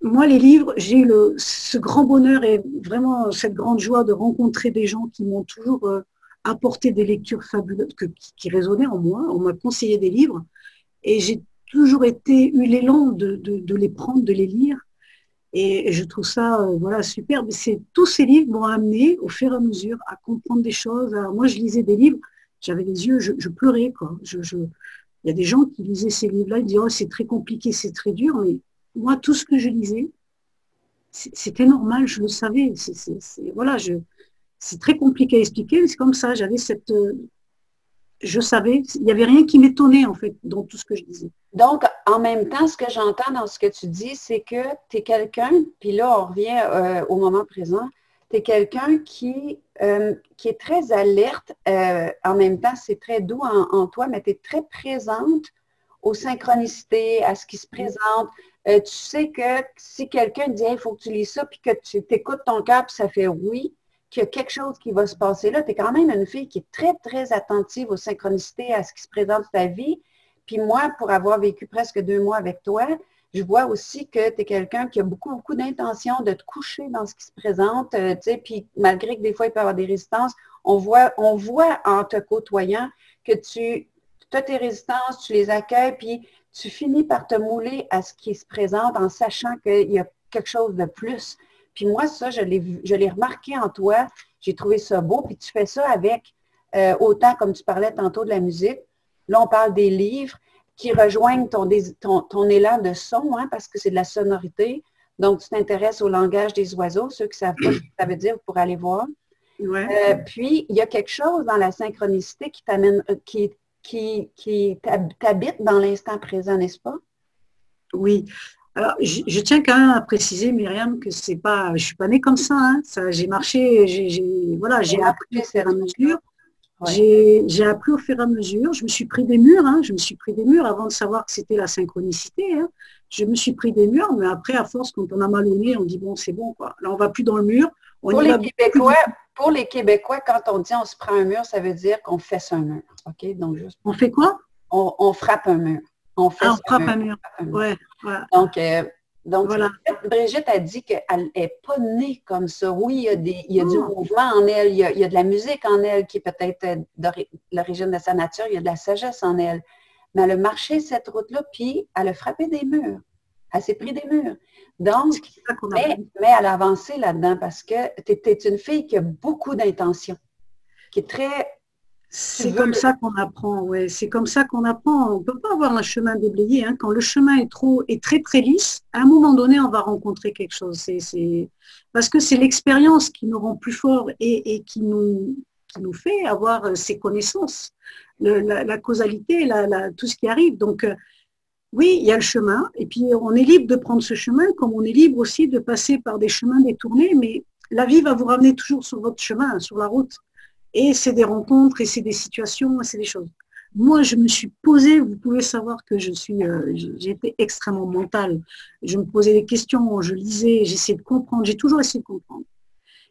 moi, les livres, j'ai eu ce grand bonheur et vraiment cette grande joie de rencontrer des gens qui m'ont toujours apporté des lectures fabuleuses qui résonnaient en moi. On m'a conseillé des livres et j'ai toujours eu l'élan de les prendre, de les lire. Et je trouve ça voilà, superbe. Tous ces livres m'ont amené au fur et à mesure à comprendre des choses. Alors, moi, je lisais des livres. J'avais les yeux, je pleurais, quoi. Il y a des gens qui lisaient ces livres-là, ils disaient, oh, c'est très compliqué, c'est très dur, mais moi, tout ce que je lisais, c'était normal, je le savais. Voilà, c'est très compliqué à expliquer, mais c'est comme ça, je savais, il n'y avait rien qui m'étonnait, en fait, dans tout ce que je disais. Donc, en même temps, ce que j'entends dans ce que tu dis, c'est que tu es quelqu'un, puis là, on revient au moment présent, tu es quelqu'un qui est très alerte. En même temps, c'est très doux en toi, mais tu es très présente aux synchronicités, à ce qui se présente. Tu sais que si quelqu'un dit il faut que tu lis ça, puis que tu t'écoutes ton cœur, puis ça fait oui, qu'il y a quelque chose qui va se passer là, tu es quand même une fille qui est très, très attentive aux synchronicités, à ce qui se présente dans ta vie. Puis moi, pour avoir vécu presque 2 mois avec toi, Je vois aussi que tu es quelqu'un qui a beaucoup, beaucoup d'intention de te coucher dans ce qui se présente, tu sais, puis malgré que des fois, il peut y avoir des résistances, on voit en te côtoyant que tu as tes résistances, tu les accueilles, puis tu finis par te mouler à ce qui se présente en sachant qu'il y a quelque chose de plus. Puis moi, ça, je l'ai remarqué en toi, j'ai trouvé ça beau, puis tu fais ça avec, autant comme tu parlais tantôt de la musique, là, on parle des livres, qui rejoignent ton élan de son, hein, parce que c'est de la sonorité. Donc, tu t'intéresses au langage des oiseaux. Ceux qui ne savent pas ce que ça veut dire, vous pourrez aller voir. Ouais. Puis, il y a quelque chose dans la synchronicité qui t'amène, qui t'habite dans l'instant présent, n'est-ce pas? Oui. Alors, je tiens quand même à préciser, Myriam, que c'est pas, je suis pas née comme ça, hein. J'ai marché, voilà, j'ai appris au fur et à mesure. Ouais. J'ai appris au fur et à mesure. Je me suis pris des murs, hein. Je me suis pris des murs avant de savoir que c'était la synchronicité, hein. Je me suis pris des murs, mais après, à force, quand on a mal au nez, on dit bon, c'est bon, quoi. Là, on va plus dans le mur. Pour les Québécois, quand on dit on se prend un mur, ça veut dire qu'on fesse un mur. OK? Donc, juste on fait quoi? On frappe un mur. On frappe un mur. Ouais, voilà. Donc, voilà. Brigitte a dit qu'elle n'est pas née comme ça. Oui, il y a du mouvement en elle, il y a de la musique en elle qui est peut-être l'origine de sa nature, il y a de la sagesse en elle. Mais elle a marché cette route-là, puis elle a frappé des murs. Elle s'est pris des murs. Donc, mais elle a avancé là-dedans parce que tu es une fille qui a beaucoup d'intention, qui est très... C'est comme ça qu'on apprend, ouais. C'est comme ça qu'on apprend. On ne peut pas avoir un chemin déblayé, hein. Quand le chemin est très très lisse, à un moment donné, on va rencontrer quelque chose. Parce que c'est l'expérience qui nous rend plus forts et qui nous fait avoir ces connaissances, la causalité, tout ce qui arrive. Donc, oui, il y a le chemin, et puis on est libre de prendre ce chemin, comme on est libre aussi de passer par des chemins détournés, mais la vie va vous ramener toujours sur votre chemin, sur la route. Et c'est des rencontres, et c'est des situations, et c'est des choses. Moi, je me suis posée, vous pouvez savoir que j'ai été extrêmement mentale. Je me posais des questions, je lisais, j'essayais de comprendre, j'ai toujours essayé de comprendre.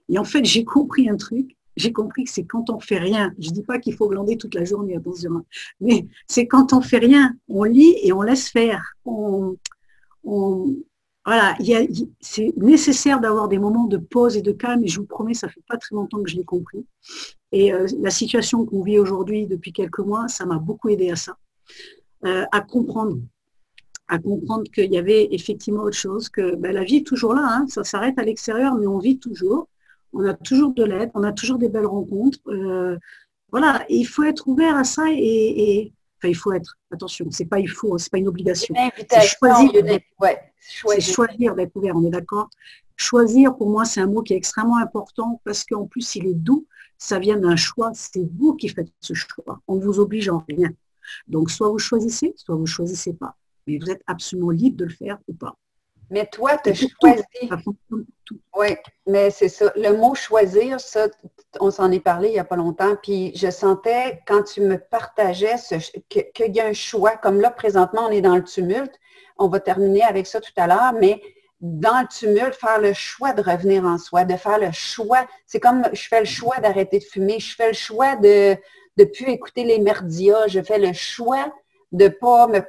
Et en fait, j'ai compris un truc, j'ai compris que c'est quand on fait rien. Je ne dis pas qu'il faut glander toute la journée, attention, mais c'est quand on fait rien, on lit et on laisse faire. Voilà, c'est nécessaire d'avoir des moments de pause et de calme, et je vous promets, ça fait pas très longtemps que je l'ai compris. Et la situation qu'on vit aujourd'hui depuis quelques mois, ça m'a beaucoup aidé à ça, à comprendre qu'il y avait effectivement autre chose, que la vie est toujours là, hein, ça s'arrête à l'extérieur, mais on vit toujours, on a toujours de l'aide, on a toujours des belles rencontres. Voilà, et il faut être ouvert à ça enfin, il faut être, attention, c'est pas une obligation. C'est choisir d'être ouvert, on est d'accord? Choisir, pour moi, c'est un mot qui est extrêmement important parce qu'en plus, il est doux, ça vient d'un choix, c'est vous qui faites ce choix. On ne vous oblige en rien. Donc, soit vous choisissez, soit vous ne choisissez pas. Mais vous êtes absolument libre de le faire ou pas. Mais toi, tu as choisi. Oui, mais c'est ça. Le mot choisir, ça, on s'en est parlé il n'y a pas longtemps, puis je sentais, quand tu me partageais qu'il y a un choix, comme là, présentement, on est dans le tumulte. On va terminer avec ça tout à l'heure, mais dans le tumulte, faire le choix de revenir en soi, de faire le choix. C'est comme je fais le choix d'arrêter de fumer, je fais le choix de ne plus écouter les merdias, je fais le choix de ne pas me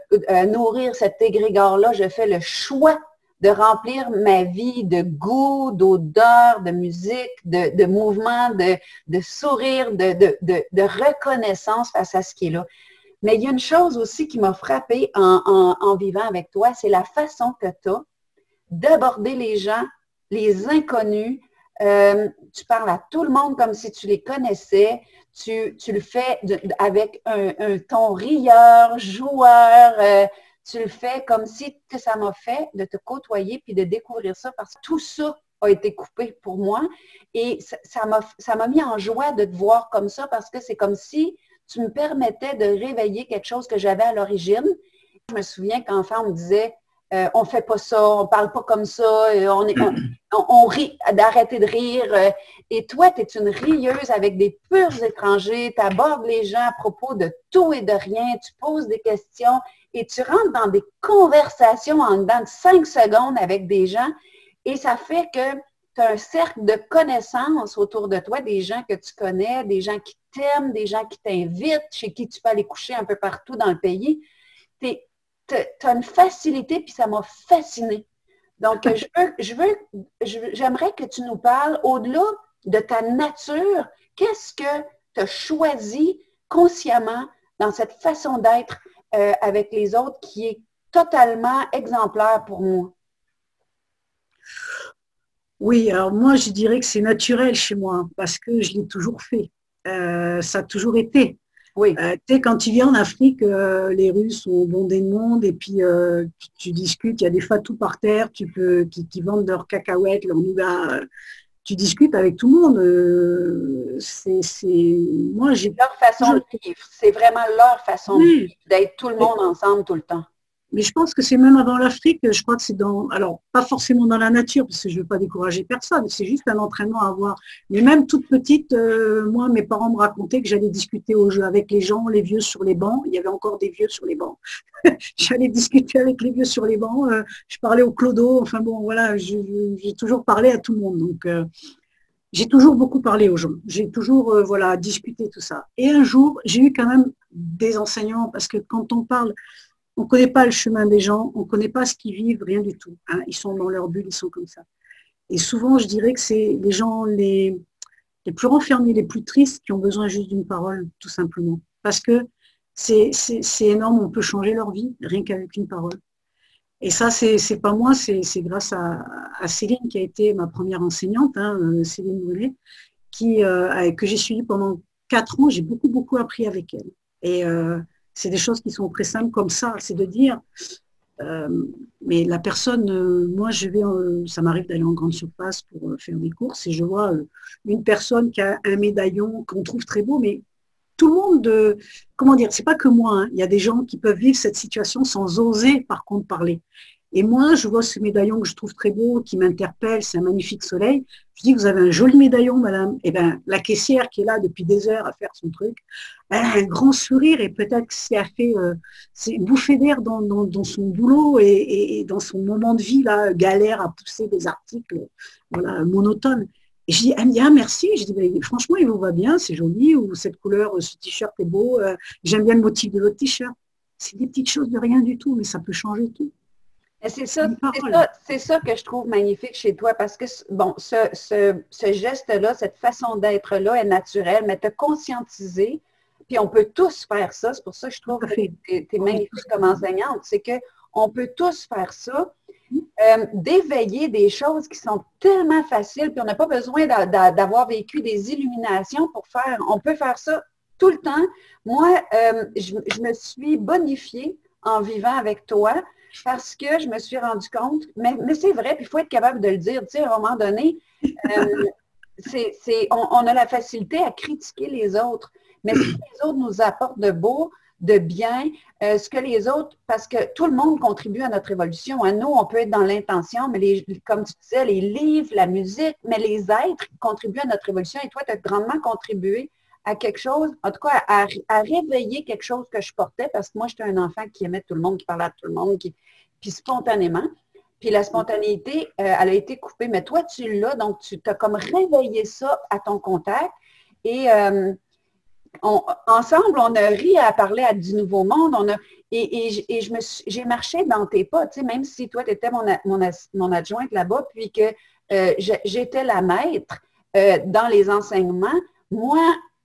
nourrir cet égrégore-là, je fais le choix de remplir ma vie de goût, d'odeur, de musique, de mouvement, de sourire, de reconnaissance face à ce qui est là. Mais il y a une chose aussi qui m'a frappée en vivant avec toi, c'est la façon que tu as d'aborder les gens, les inconnus. Tu parles à tout le monde comme si tu les connaissais. Tu le fais avec un ton rieur, joueur. Tu le fais comme si que ça m'a fait de te côtoyer puis de découvrir ça parce que tout ça a été coupé pour moi. Et ça m'a mis en joie de te voir comme ça parce que c'est comme si tu me permettais de réveiller quelque chose que j'avais à l'origine. Je me souviens qu'enfant, on me disait on ne fait pas ça, on ne parle pas comme ça, on rit, d'arrêter de rire. Et toi, tu es une rieuse avec des purs étrangers, tu abordes les gens à propos de tout et de rien, tu poses des questions et tu rentres dans des conversations en dedans de 5 secondes avec des gens et ça fait que tu as un cercle de connaissances autour de toi, des gens que tu connais, des gens qui t'aiment, des gens qui t'invitent, chez qui tu peux aller coucher un peu partout dans le pays. tu as une facilité, puis ça m'a fascinée. Donc, j'aimerais que tu nous parles, au-delà de ta nature, qu'est-ce que tu as choisi consciemment dans cette façon d'être avec les autres qui est totalement exemplaire pour moi? Oui, alors moi, je dirais que c'est naturel chez moi parce que je l'ai toujours fait. Ça a toujours été. Oui. Tu sais, quand tu viens en Afrique, les rues sont bondées de monde et puis tu discutes, il y a des fatous par terre qui vendent leurs cacahuètes, leurs nougats. Tu discutes avec tout le monde. Moi, j'ai Leur façon de vivre. C'est vraiment leur façon de vivre, oui, d'être tout le monde ensemble tout le temps. mais je pense que c'est même avant l'Afrique, je crois que c'est dans, alors pas forcément dans la nature, parce que je ne veux pas décourager personne, c'est juste un entraînement à avoir. Mais même toute petite, moi, mes parents me racontaient que j'allais discuter au jeu avec les gens, les vieux sur les bancs, il y avait encore des vieux sur les bancs. J'allais discuter avec les vieux sur les bancs, je parlais au clodo, enfin bon, voilà, j'ai toujours parlé à tout le monde. Donc, j'ai toujours beaucoup parlé aux gens, j'ai toujours voilà, discuté tout ça. Et un jour, j'ai eu quand même des enseignants, parce que quand on parle, on ne connaît pas le chemin des gens, on ne connaît pas ce qu'ils vivent, rien du tout. Hein. Ils sont dans leur bulle, ils sont comme ça. Et souvent, je dirais que c'est les gens les plus renfermés, les plus tristes, qui ont besoin juste d'une parole, tout simplement. Parce que c'est énorme, on peut changer leur vie, rien qu'avec une parole. Et ça, c'est pas moi, c'est grâce à Céline, qui a été ma première enseignante, hein, Céline Brûlé, que j'ai suivie pendant 4 ans. J'ai beaucoup, beaucoup appris avec elle. Et c'est des choses qui sont très simples comme ça, c'est de dire, euh, mais la personne, moi ça m'arrive d'aller en grande surface pour faire des courses et je vois une personne qui a un médaillon qu'on trouve très beau, mais tout le monde, comment dire, c'est pas que moi, hein, il y a des gens qui peuvent vivre cette situation sans oser par contre parler. Et moi, je vois ce médaillon que je trouve très beau, qui m'interpelle, c'est un magnifique soleil. Je dis, vous avez un joli médaillon, madame. Eh bien, la caissière qui est là depuis des heures à faire son truc, elle a un grand sourire et peut-être que c'est une bouffée d'air dans son boulot et dans son moment de vie, là, galère à pousser des articles voilà, monotones. Et je dis, elle me dit, ah merci. Je dis, ben, franchement, il vous va bien, c'est joli, ou cette couleur, ce t-shirt est beau, j'aime bien le motif de votre t-shirt. C'est des petites choses de rien du tout, mais ça peut changer tout. C'est ça que je trouve magnifique chez toi parce que, bon, ce geste-là, cette façon d'être-là est naturelle, mais te conscientiser, puis on peut tous faire ça, c'est pour ça que je trouve que tu es magnifique comme enseignante, c'est qu'on peut tous faire ça, d'éveiller des choses qui sont tellement faciles, puis on n'a pas besoin d'avoir vécu des illuminations pour faire, on peut faire ça tout le temps. Moi, je me suis bonifiée en vivant avec toi, parce que je me suis rendu compte, mais c'est vrai, puis il faut être capable de le dire, tu sais, à un moment donné, on a la facilité à critiquer les autres, mais ce que les autres nous apportent de beau, de bien, ce que les autres, parce que tout le monde contribue à notre évolution. À nous, on peut être dans l'intention, mais comme tu disais, les livres, la musique, mais les êtres contribuent à notre évolution et toi, tu as grandement contribué à quelque chose, en tout cas à réveiller quelque chose que je portais, parce que moi, j'étais un enfant qui aimait tout le monde, qui parlait à tout le monde, puis spontanément. Puis la spontanéité, elle a été coupée, mais toi, tu l'as, donc tu t'as comme réveillé ça à ton contact. Et ensemble, on a ri à parler à du nouveau monde. J'ai marché dans tes pas, tu sais, même si toi, tu étais mon adjointe là-bas, puis que j'étais la maître dans les enseignements. Moi,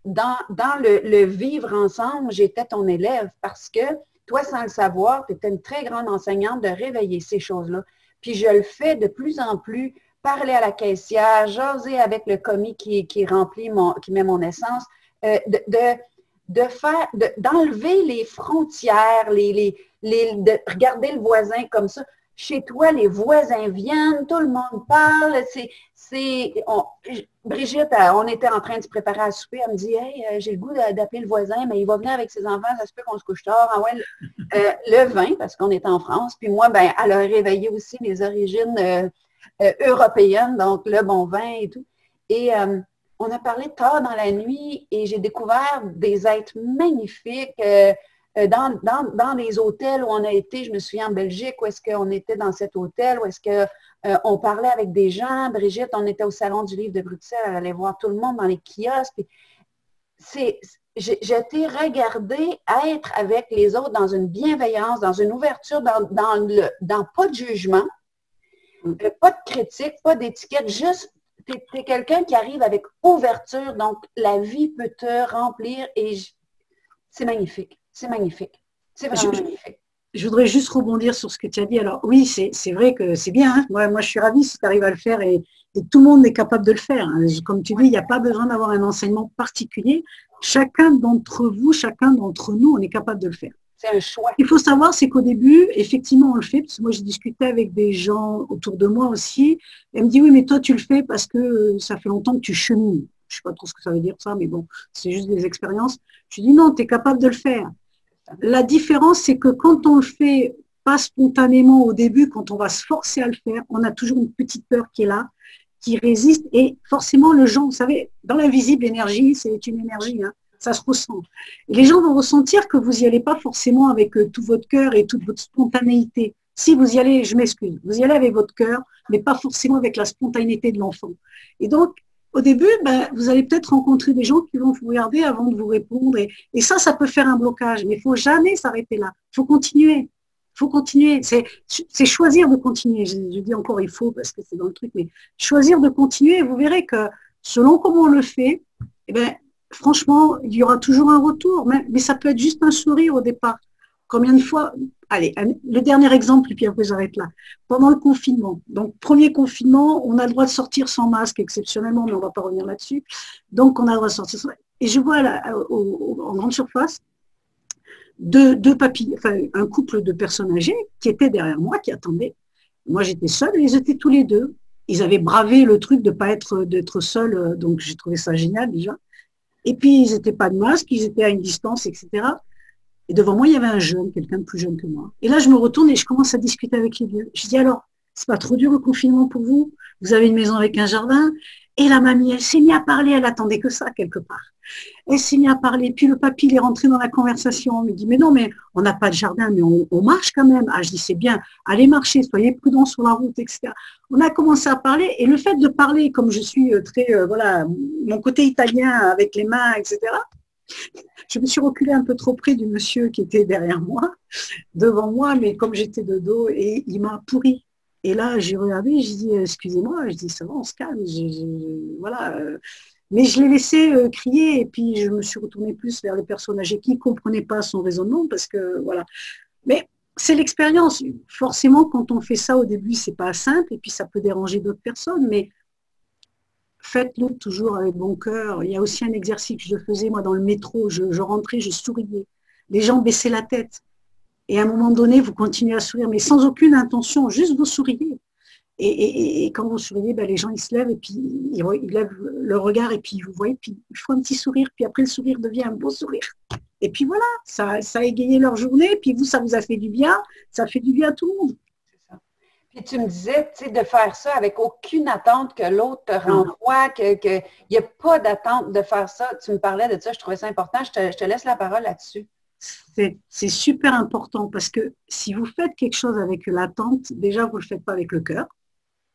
dans le vivre ensemble, j'étais ton élève parce que toi, sans le savoir, tu étais une très grande enseignante de réveiller ces choses-là. Puis je le fais de plus en plus, parler à la caissière, jaser avec le commis qui remplit qui met mon essence, d'enlever les frontières, de regarder le voisin comme ça. Chez toi, les voisins viennent, tout le monde parle. Brigitte, on était en train de se préparer à souper. Elle me dit, hey, j'ai le goût d'appeler le voisin, mais il va venir avec ses enfants, ça se peut qu'on se couche tard. Ah ouais, le vin, parce qu'on est en France. Puis moi, ben, elle a réveillé aussi mes origines européennes, donc le bon vin et tout. Et on a parlé tard dans la nuit et j'ai découvert des êtres magnifiques. Dans les hôtels où on a été, je me souviens en Belgique, où est-ce qu'on était dans cet hôtel, où est-ce qu'on parlait avec des gens. Brigitte, on était au Salon du Livre de Bruxelles, elle allait voir tout le monde dans les kiosques. je t'ai regardé être avec les autres dans une bienveillance, dans une ouverture, dans pas de jugement, pas de critique, pas d'étiquette, juste tu es quelqu'un qui arrive avec ouverture, donc la vie peut te remplir et c'est magnifique. C'est magnifique. C'est vraiment magnifique. Je voudrais juste rebondir sur ce que tu as dit. Alors oui, c'est vrai que c'est bien. Hein. Moi, je suis ravie si tu arrives à le faire et tout le monde est capable de le faire. Hein. Comme tu dis, il n'y a pas besoin d'avoir un enseignement particulier. Chacun d'entre vous, chacun d'entre nous, on est capable de le faire. C'est un choix. Il faut savoir, c'est qu'au début, effectivement, on le fait, parce que moi, j'ai discuté avec des gens autour de moi aussi. Elle me dit, oui, mais toi, tu le fais parce que ça fait longtemps que tu chemines. Je ne sais pas trop ce que ça veut dire, ça, mais bon, c'est juste des expériences. Je dis, non, tu es capable de le faire. La différence, c'est que quand on le fait pas spontanément au début, quand on va se forcer à le faire, on a toujours une petite peur qui est là, qui résiste. Et forcément, le gens, vous savez, dans l'invisible, l'énergie, c'est une énergie, hein, ça se ressent. Et les gens vont ressentir que vous n'y allez pas forcément avec tout votre cœur et toute votre spontanéité. Si vous y allez, je m'excuse, vous y allez avec votre cœur, mais pas forcément avec la spontanéité de l'enfant. Et donc, au début, vous allez peut-être rencontrer des gens qui vont vous regarder avant de vous répondre. Et ça peut faire un blocage. Mais il ne faut jamais s'arrêter là. Il faut continuer. Il faut continuer. C'est choisir de continuer. Je dis encore il faut parce que c'est dans le truc. Mais choisir de continuer. Et vous verrez que selon comment on le fait, franchement, il y aura toujours un retour. Mais ça peut être juste un sourire au départ. Combien de fois, allez, le dernier exemple, et puis après j'arrête là. Pendant le confinement, donc premier confinement, on a le droit de sortir sans masque exceptionnellement, mais on ne va pas revenir là-dessus. Donc on a le droit de sortir sans masque. Et je vois là, en grande surface, deux papilles, enfin un couple de personnes âgées qui étaient derrière moi, qui attendaient. Moi j'étais seule et ils étaient tous les deux. Ils avaient bravé le truc de ne pas d'être seuls, donc j'ai trouvé ça génial déjà. Et puis ils n'étaient pas de masque, ils étaient à une distance, etc. Et devant moi, il y avait un jeune, quelqu'un de plus jeune que moi. Et là, je me retourne et je commence à discuter avec les vieux. Je dis alors, c'est pas trop dur le confinement pour vous? Vous avez une maison avec un jardin? Et la mamie, elle s'est mise à parler, elle attendait que ça quelque part. Elle s'est mise à parler. Puis le papy, il est rentré dans la conversation. Il me dit, mais non, mais on n'a pas de jardin, mais on marche quand même. Ah, je dis, c'est bien, allez marcher, soyez prudents sur la route, etc. On a commencé à parler. Et le fait de parler, comme je suis très, voilà, mon côté italien avec les mains, etc., je me suis reculée un peu trop près du monsieur qui était derrière moi, devant moi, mais comme j'étais de dos, et il m'a pourri. Et là, j'ai regardé, j'ai dit, excusez-moi, je dis, ça va, on se calme. Voilà. Mais je l'ai laissé crier, et puis je me suis retournée plus vers les personnes âgées qui ne comprenaient pas son raisonnement, parce que, voilà. Mais c'est l'expérience. Forcément, quand on fait ça au début, c'est pas simple, et puis ça peut déranger d'autres personnes, mais faites-le toujours avec bon cœur. Il y a aussi un exercice que je faisais, moi, dans le métro. Je rentrais, je souriais. Les gens baissaient la tête. Et à un moment donné, vous continuez à sourire, mais sans aucune intention, juste vous souriez. Et quand vous souriez, les gens, ils se lèvent et puis ils lèvent le regard et puis vous voyez, puis il faut un petit sourire. Puis après, le sourire devient un beau sourire. Et puis voilà, ça a égayé leur journée. Puis vous, ça vous a fait du bien. Ça fait du bien à tout le monde. Puis tu me disais, tu sais, de faire ça avec aucune attente que l'autre te renvoie, qu'il n'y a pas d'attente de faire ça. Tu me parlais de ça, je trouvais ça important. Je te laisse la parole là-dessus. C'est super important parce que si vous faites quelque chose avec l'attente, déjà, vous ne le faites pas avec le cœur,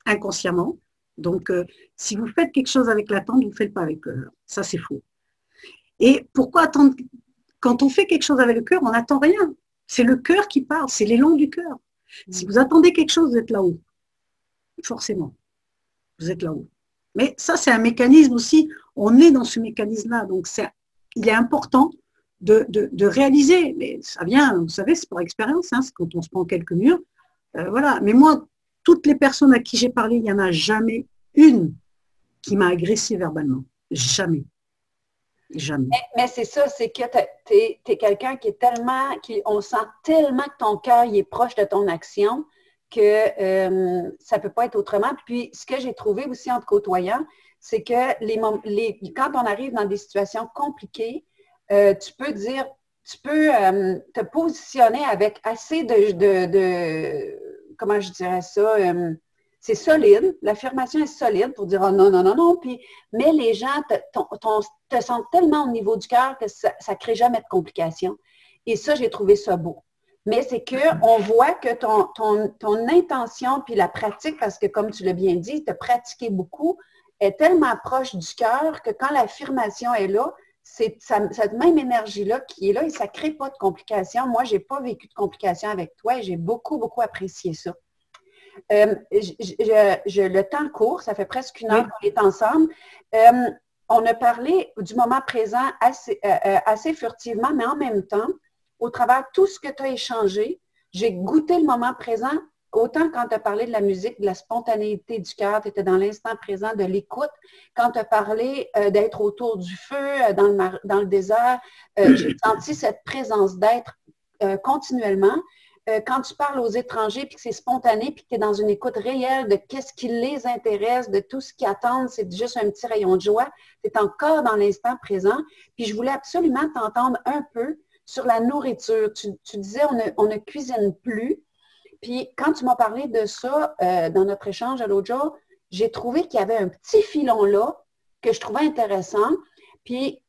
inconsciemment. Donc, si vous faites quelque chose avec l'attente, vous ne le faites pas avec le cœur. Ça, c'est faux. Et pourquoi attendre? Quand on fait quelque chose avec le cœur, on n'attend rien. C'est le cœur qui parle, c'est l'élan du cœur. Si vous attendez quelque chose, vous êtes là-haut. Forcément. Vous êtes là-haut. Mais ça, c'est un mécanisme aussi. On est dans ce mécanisme-là. Donc, il est important de réaliser. Mais ça vient, vous savez, c'est par expérience. Hein, c'est quand on se prend quelques murs. Voilà. Mais moi, toutes les personnes à qui j'ai parlé, il n'y en a jamais une qui m'a agressé verbalement. Jamais. Jamais. Mais c'est ça, c'est que tu es quelqu'un qui est tellement, on sent tellement que ton cœur est proche de ton action que ça ne peut pas être autrement. Puis ce que j'ai trouvé aussi en te côtoyant, c'est que quand on arrive dans des situations compliquées, tu peux te positionner avec assez comment je dirais ça, c'est solide, l'affirmation est solide pour dire oh, non, non, non, non, mais les gens te sentent tellement au niveau du cœur que ça ne crée jamais de complications. Et ça, j'ai trouvé ça beau. Mais c'est qu'on voit que ton intention puis la pratique, parce que comme tu l'as bien dit, te pratiquer beaucoup, est tellement proche du cœur que quand l'affirmation est là, cette même énergie-là qui est là et ça ne crée pas de complications. Moi, je n'ai pas vécu de complications avec toi et j'ai beaucoup, beaucoup apprécié ça. Le temps court, ça fait presque une heure qu'on est ensemble. On a parlé du moment présent assez furtivement, mais en même temps, au travers de tout ce que tu as échangé, j'ai goûté le moment présent. Autant quand tu as parlé de la musique, de la spontanéité du cœur, tu étais dans l'instant présent, de l'écoute. Quand tu as parlé d'être autour du feu, dans le désert, j'ai senti cette présence d'être continuellement. Quand tu parles aux étrangers, puis que c'est spontané, puis que tu es dans une écoute réelle de qu'est-ce qui les intéresse, de tout ce qu'ils attendent, c'est juste un petit rayon de joie, tu es encore dans l'instant présent. Puis je voulais absolument t'entendre un peu sur la nourriture. Tu disais on ne cuisine plus. Puis quand tu m'as parlé de ça dans notre échange à l'autre jour, j'ai trouvé qu'il y avait un petit filon là que je trouvais intéressant. Puis,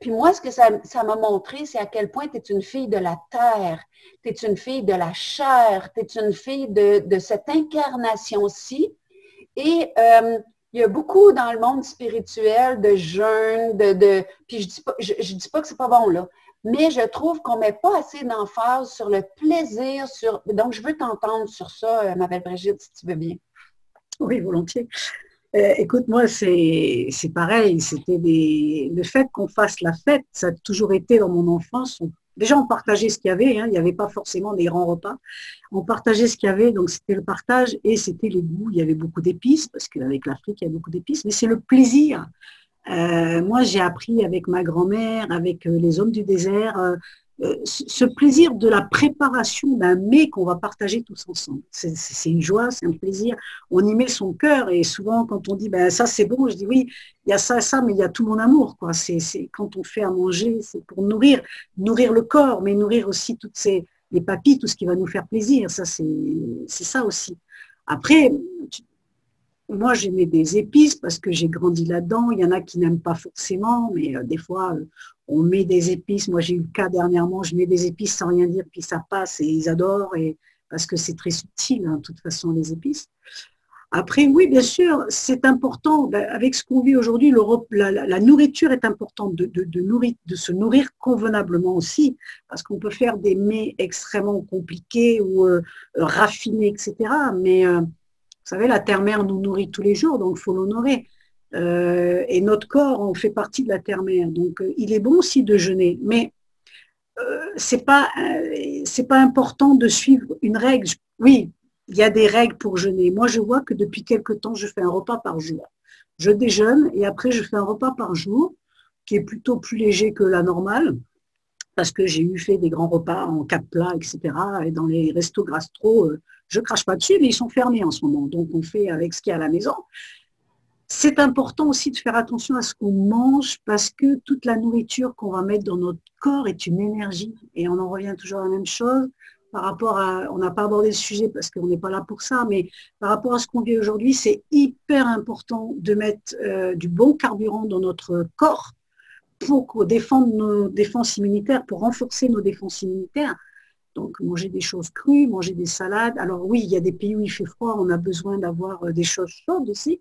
puis moi, ce que ça m'a montré, c'est à quel point tu es une fille de la terre, tu es une fille de la chair, tu es une fille de cette incarnation-ci. Et il y a beaucoup dans le monde spirituel de jeûne, puis je dis pas que c'est pas bon, là. Mais je trouve qu'on ne met pas assez d'emphase sur le plaisir, donc je veux t'entendre sur ça, ma belle Brigitte, si tu veux bien. Oui, volontiers. Écoute, moi, c'est pareil. Le fait qu'on fasse la fête, ça a toujours été dans mon enfance. Déjà, on partageait ce qu'il y avait. Hein, il n'y avait pas forcément des grands repas. On partageait ce qu'il y avait, donc c'était le partage et c'était les goûts. Il y avait beaucoup d'épices, parce qu'avec l'Afrique, il y a beaucoup d'épices, mais c'est le plaisir. Moi, j'ai appris avec ma grand-mère, avec les hommes du désert, ce plaisir de la préparation d'un mets qu'on va partager tous ensemble. C'est une joie, c'est un plaisir. On y met son cœur et souvent, quand on dit ben, ça c'est bon, je dis oui, il y a ça et ça, mais il y a tout mon amour. Quoi. Quand on fait à manger, c'est pour nourrir le corps, mais nourrir aussi les papilles, tout ce qui va nous faire plaisir. Ça, c'est ça aussi. Après, moi, j'aimais des épices parce que j'ai grandi là-dedans. Il y en a qui n'aiment pas forcément, mais des fois, on met des épices. Moi, j'ai eu le cas dernièrement, je mets des épices sans rien dire, puis ça passe et ils adorent, parce que c'est très subtil, hein, de toute façon, les épices. Après, oui, bien sûr, c'est important. Avec ce qu'on vit aujourd'hui, la nourriture est importante, de se nourrir convenablement aussi, parce qu'on peut faire des mets extrêmement compliqués ou raffinés, etc. Mais vous savez, la terre-mère nous nourrit tous les jours, donc il faut l'honorer. Et notre corps, on fait partie de la terre-mère. Donc, il est bon aussi de jeûner. Mais c'est pas important de suivre une règle. Oui, il y a des règles pour jeûner. Moi, je vois que depuis quelque temps, je fais un repas par jour. Je déjeune et après, je fais un repas par jour qui est plutôt plus léger que la normale parce que j'ai fait des grands repas en 4 plats, etc. Et dans les restos gastro, je ne crache pas dessus, mais ils sont fermés en ce moment. Donc, on fait avec ce qu'il y a à la maison. C'est important aussi de faire attention à ce qu'on mange parce que toute la nourriture qu'on va mettre dans notre corps est une énergie. Et on en revient toujours à la même chose par rapport on n'a pas abordé le sujet parce qu'on n'est pas là pour ça, mais par rapport à ce qu'on vit aujourd'hui, c'est hyper important de mettre du bon carburant dans notre corps pour défendre nos défenses immunitaires, pour renforcer nos défenses immunitaires. Donc, manger des choses crues, manger des salades. Alors oui, il y a des pays où il fait froid, on a besoin d'avoir des choses chaudes aussi.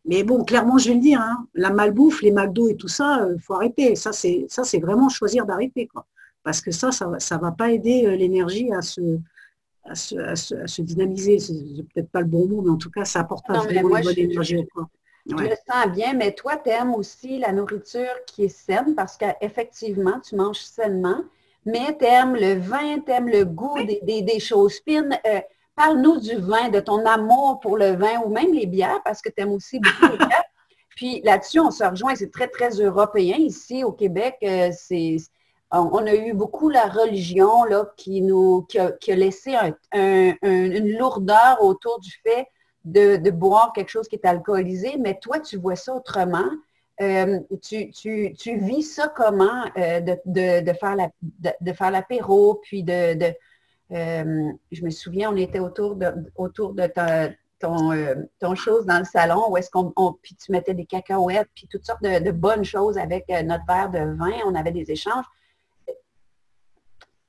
Mais bon, clairement, je vais le dire, hein, la malbouffe, les McDo et tout ça, il faut arrêter. Ça, c'est vraiment choisir d'arrêter, quoi. Parce que ça va pas aider l'énergie à se dynamiser. C'est peut-être pas le bon mot, mais en tout cas, ça apporte pas vraiment une bonne énergie au corps. Ouais. Je le sens bien, mais toi, tu aimes aussi la nourriture qui est saine parce qu'effectivement, tu manges sainement, mais tu aimes le vin, tu aimes le goût des choses fines. Parle-nous du vin, de ton amour pour le vin ou même les bières, parce que tu aimes aussi beaucoup les bières. Puis là-dessus, on se rejoint, c'est très, très européen. Ici, au Québec, on a eu beaucoup la religion là, qui a laissé une lourdeur autour du fait de boire quelque chose qui est alcoolisé, mais toi, tu vois ça autrement. Tu vis ça comment de faire l'apéro, puis je me souviens, on était autour de ton chose dans le salon où est-ce puis tu mettais des cacahuètes, puis toutes sortes de bonnes choses avec notre verre de vin, on avait des échanges.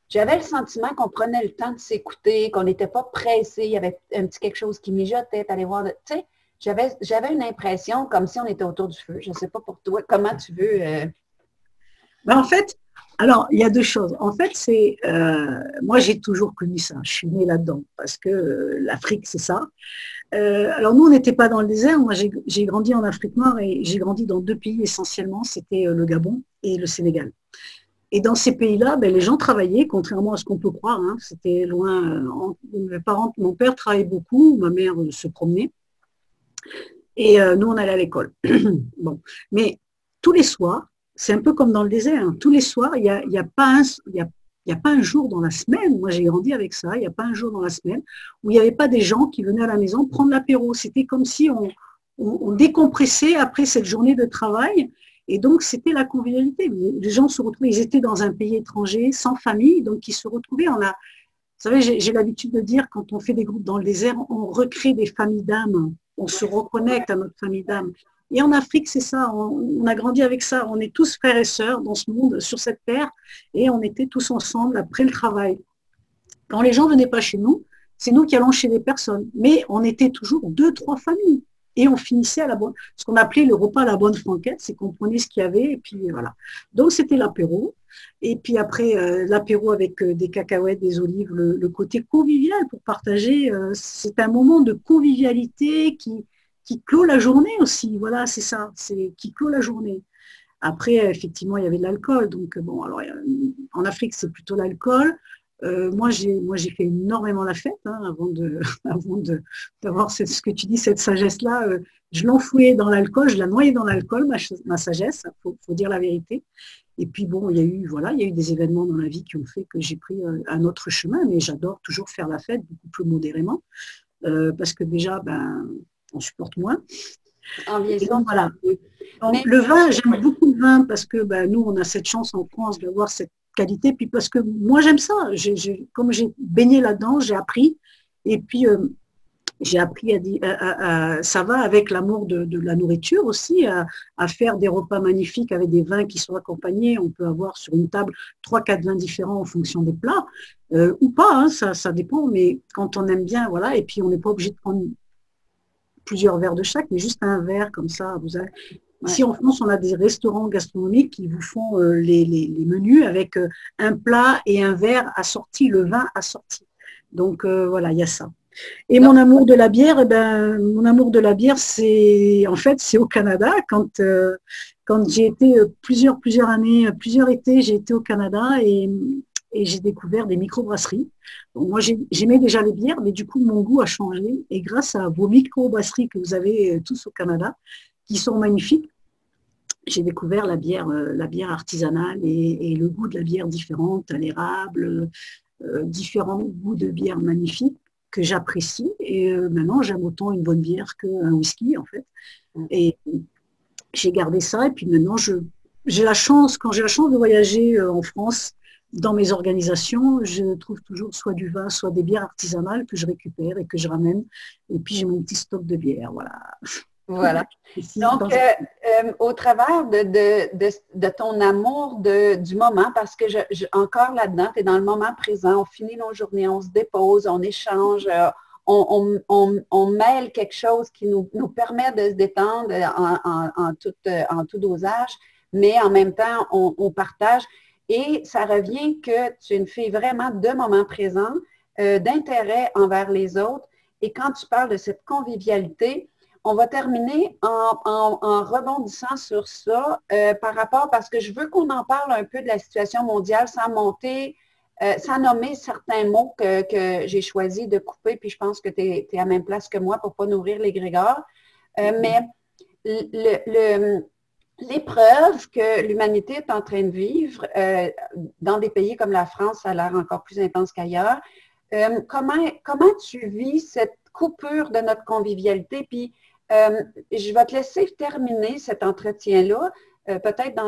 J'avais le sentiment qu'on prenait le temps de s'écouter, qu'on n'était pas pressé, il y avait un petit quelque chose qui mijotait, t'allais voir, tu sais, j'avais une impression comme si on était autour du feu. Je ne sais pas pour toi, comment tu veux. Ben, en fait, alors, il y a deux choses. En fait, moi, j'ai toujours connu ça. Je suis née là-dedans parce que l'Afrique, c'est ça. Alors, nous, on n'était pas dans le désert. Moi, j'ai grandi en Afrique noire et j'ai grandi dans deux pays essentiellement. C'était le Gabon et le Sénégal. Et dans ces pays-là, ben, les gens travaillaient, contrairement à ce qu'on peut croire. Hein. C'était loin. Mon père travaillait beaucoup, ma mère se promenait. Et nous, on allait à l'école. Bon. Mais tous les soirs, c'est un peu comme dans le désert. Hein. Tous les soirs, il y a pas un jour dans la semaine, moi j'ai grandi avec ça, il n'y a pas un jour dans la semaine où il n'y avait pas des gens qui venaient à la maison prendre l'apéro. C'était comme si on décompressait après cette journée de travail. Et donc, c'était la convivialité. Les gens se retrouvaient, ils étaient dans un pays étranger, sans famille, donc ils se retrouvaient. Vous savez, j'ai l'habitude de dire, quand on fait des groupes dans le désert, on recrée des familles d'âmes. On se reconnecte à notre famille d'âmes. Et en Afrique, c'est ça, on a grandi avec ça. On est tous frères et sœurs dans ce monde, sur cette terre, et on était tous ensemble après le travail. Quand les gens ne venaient pas chez nous, c'est nous qui allons chez les personnes. Mais on était toujours 2-3 familles. Et on finissait à ce qu'on appelait le repas à la bonne franquette, c'est qu'on prenait ce qu'il y avait, et puis voilà. Donc c'était l'apéro. Et puis après, l'apéro avec des cacahuètes, des olives, le côté convivial pour partager. C'est un moment de convivialité qui clôt la journée aussi. Voilà, c'est ça, c'est qui clôt la journée. Après, effectivement, il y avait de l'alcool. Donc, bon, alors, en Afrique, c'est plutôt l'alcool. Moi, j'ai fait énormément la fête hein, avant d'avoir ce que tu dis, cette sagesse-là. Je l'enfouais dans l'alcool, je la noyais dans l'alcool, ma sagesse, faut dire la vérité. Et puis, bon, il y a eu des événements dans la vie qui ont fait que j'ai pris un autre chemin, mais j'adore toujours faire la fête, beaucoup plus modérément, parce que déjà, on supporte moins. En vieillissant, voilà. Donc, le vin, j'aime beaucoup le vin parce que nous, on a cette chance en France d'avoir cette qualité, puis parce que moi, j'aime ça. Comme j'ai baigné là-dedans, j'ai appris. Et puis, j'ai appris ça va avec l'amour de la nourriture aussi, à faire des repas magnifiques avec des vins qui sont accompagnés. On peut avoir sur une table 3-4 vins différents en fonction des plats, ou pas, hein, ça dépend, mais quand on aime bien, voilà, et puis on n'est pas obligé de prendre plusieurs verres de chaque, mais juste un verre comme ça. Ici en France, on a des restaurants gastronomiques qui vous font les menus avec un plat et un verre assorti, le vin assorti. Donc voilà, il y a ça. Et mon amour de la bière, c'est au Canada. Quand j'ai été plusieurs années, plusieurs étés, j'ai été au Canada et j'ai découvert des microbrasseries. Donc moi, j'aimais déjà les bières, mais du coup, mon goût a changé. Et grâce à vos microbrasseries que vous avez tous au Canada, qui sont magnifiques, j'ai découvert la bière artisanale et le goût de la bière différente, à l'érable, différents goûts de bière magnifiques que j'apprécie. Et maintenant, j'aime autant une bonne bière qu'un whisky, en fait. Et j'ai gardé ça. Et puis maintenant, quand j'ai la chance de voyager en France, dans mes organisations, je trouve toujours soit du vin, soit des bières artisanales que je récupère et que je ramène. Et puis, j'ai mon petit stock de bière, voilà. Voilà. Donc, au travers de ton amour du moment, parce que encore là-dedans, tu es dans le moment présent, on finit nos journées, on se dépose, on échange, on mêle quelque chose qui nous permet de se détendre en tout dosage, mais en même temps, on partage. Et ça revient que tu es une fille vraiment de moment présent, d'intérêt envers les autres. Et quand tu parles de cette convivialité, on va terminer en rebondissant sur ça par rapport, parce que je veux qu'on en parle un peu de la situation mondiale sans nommer certains mots que j'ai choisi de couper, puis je pense que tu es à la même place que moi pour ne pas nourrir l'égrégore. Mais l'épreuve que l'humanité est en train de vivre dans des pays comme la France, ça a l'air encore plus intense qu'ailleurs. Comment tu vis cette coupure de notre convivialité? Puis, je vais te laisser terminer cet entretien-là, peut-être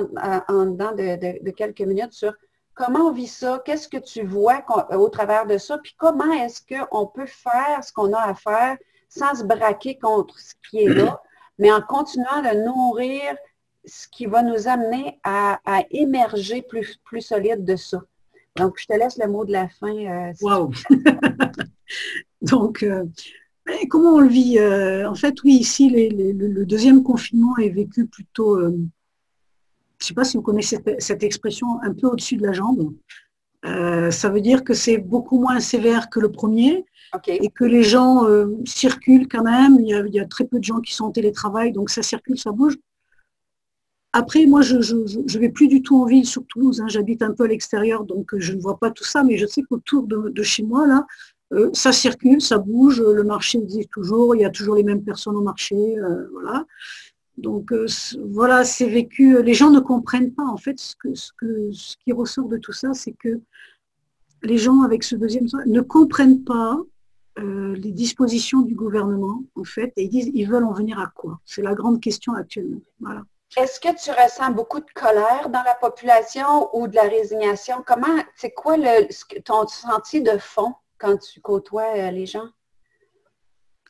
en dedans de quelques minutes, sur comment on vit ça, qu'est-ce que tu vois au travers de ça, puis comment est-ce qu'on peut faire ce qu'on a à faire sans se braquer contre ce qui est là, mais en continuant de nourrir ce qui va nous amener à émerger plus solide de ça. Donc, je te laisse le mot de la fin. Wow! Donc, Et comment on le vit? En fait, oui, ici, le deuxième confinement est vécu plutôt, je ne sais pas si vous connaissez cette expression, un peu au-dessus de la jambe. Ça veut dire que c'est beaucoup moins sévère que le premier OK. et que les gens circulent quand même. Il y a très peu de gens qui sont en télétravail, donc ça circule, ça bouge. Après, moi, je ne vais plus du tout en ville sur Toulouse, hein. J'habite un peu à l'extérieur, donc je ne vois pas tout ça, mais je sais qu'autour de chez moi, là, ça circule, ça bouge, le marché existe toujours, il y a toujours les mêmes personnes au marché, voilà. Donc voilà, c'est vécu. Les gens ne comprennent pas, en fait, ce qui ressort de tout ça, c'est que les gens avec ce deuxième ne comprennent pas les dispositions du gouvernement, en fait, et ils disent, ils veulent en venir à quoi? C'est la grande question actuellement. Voilà. Est-ce que tu ressens beaucoup de colère dans la population ou de la résignation? C'est quoi ton sentier de fond quand tu côtoies les gens?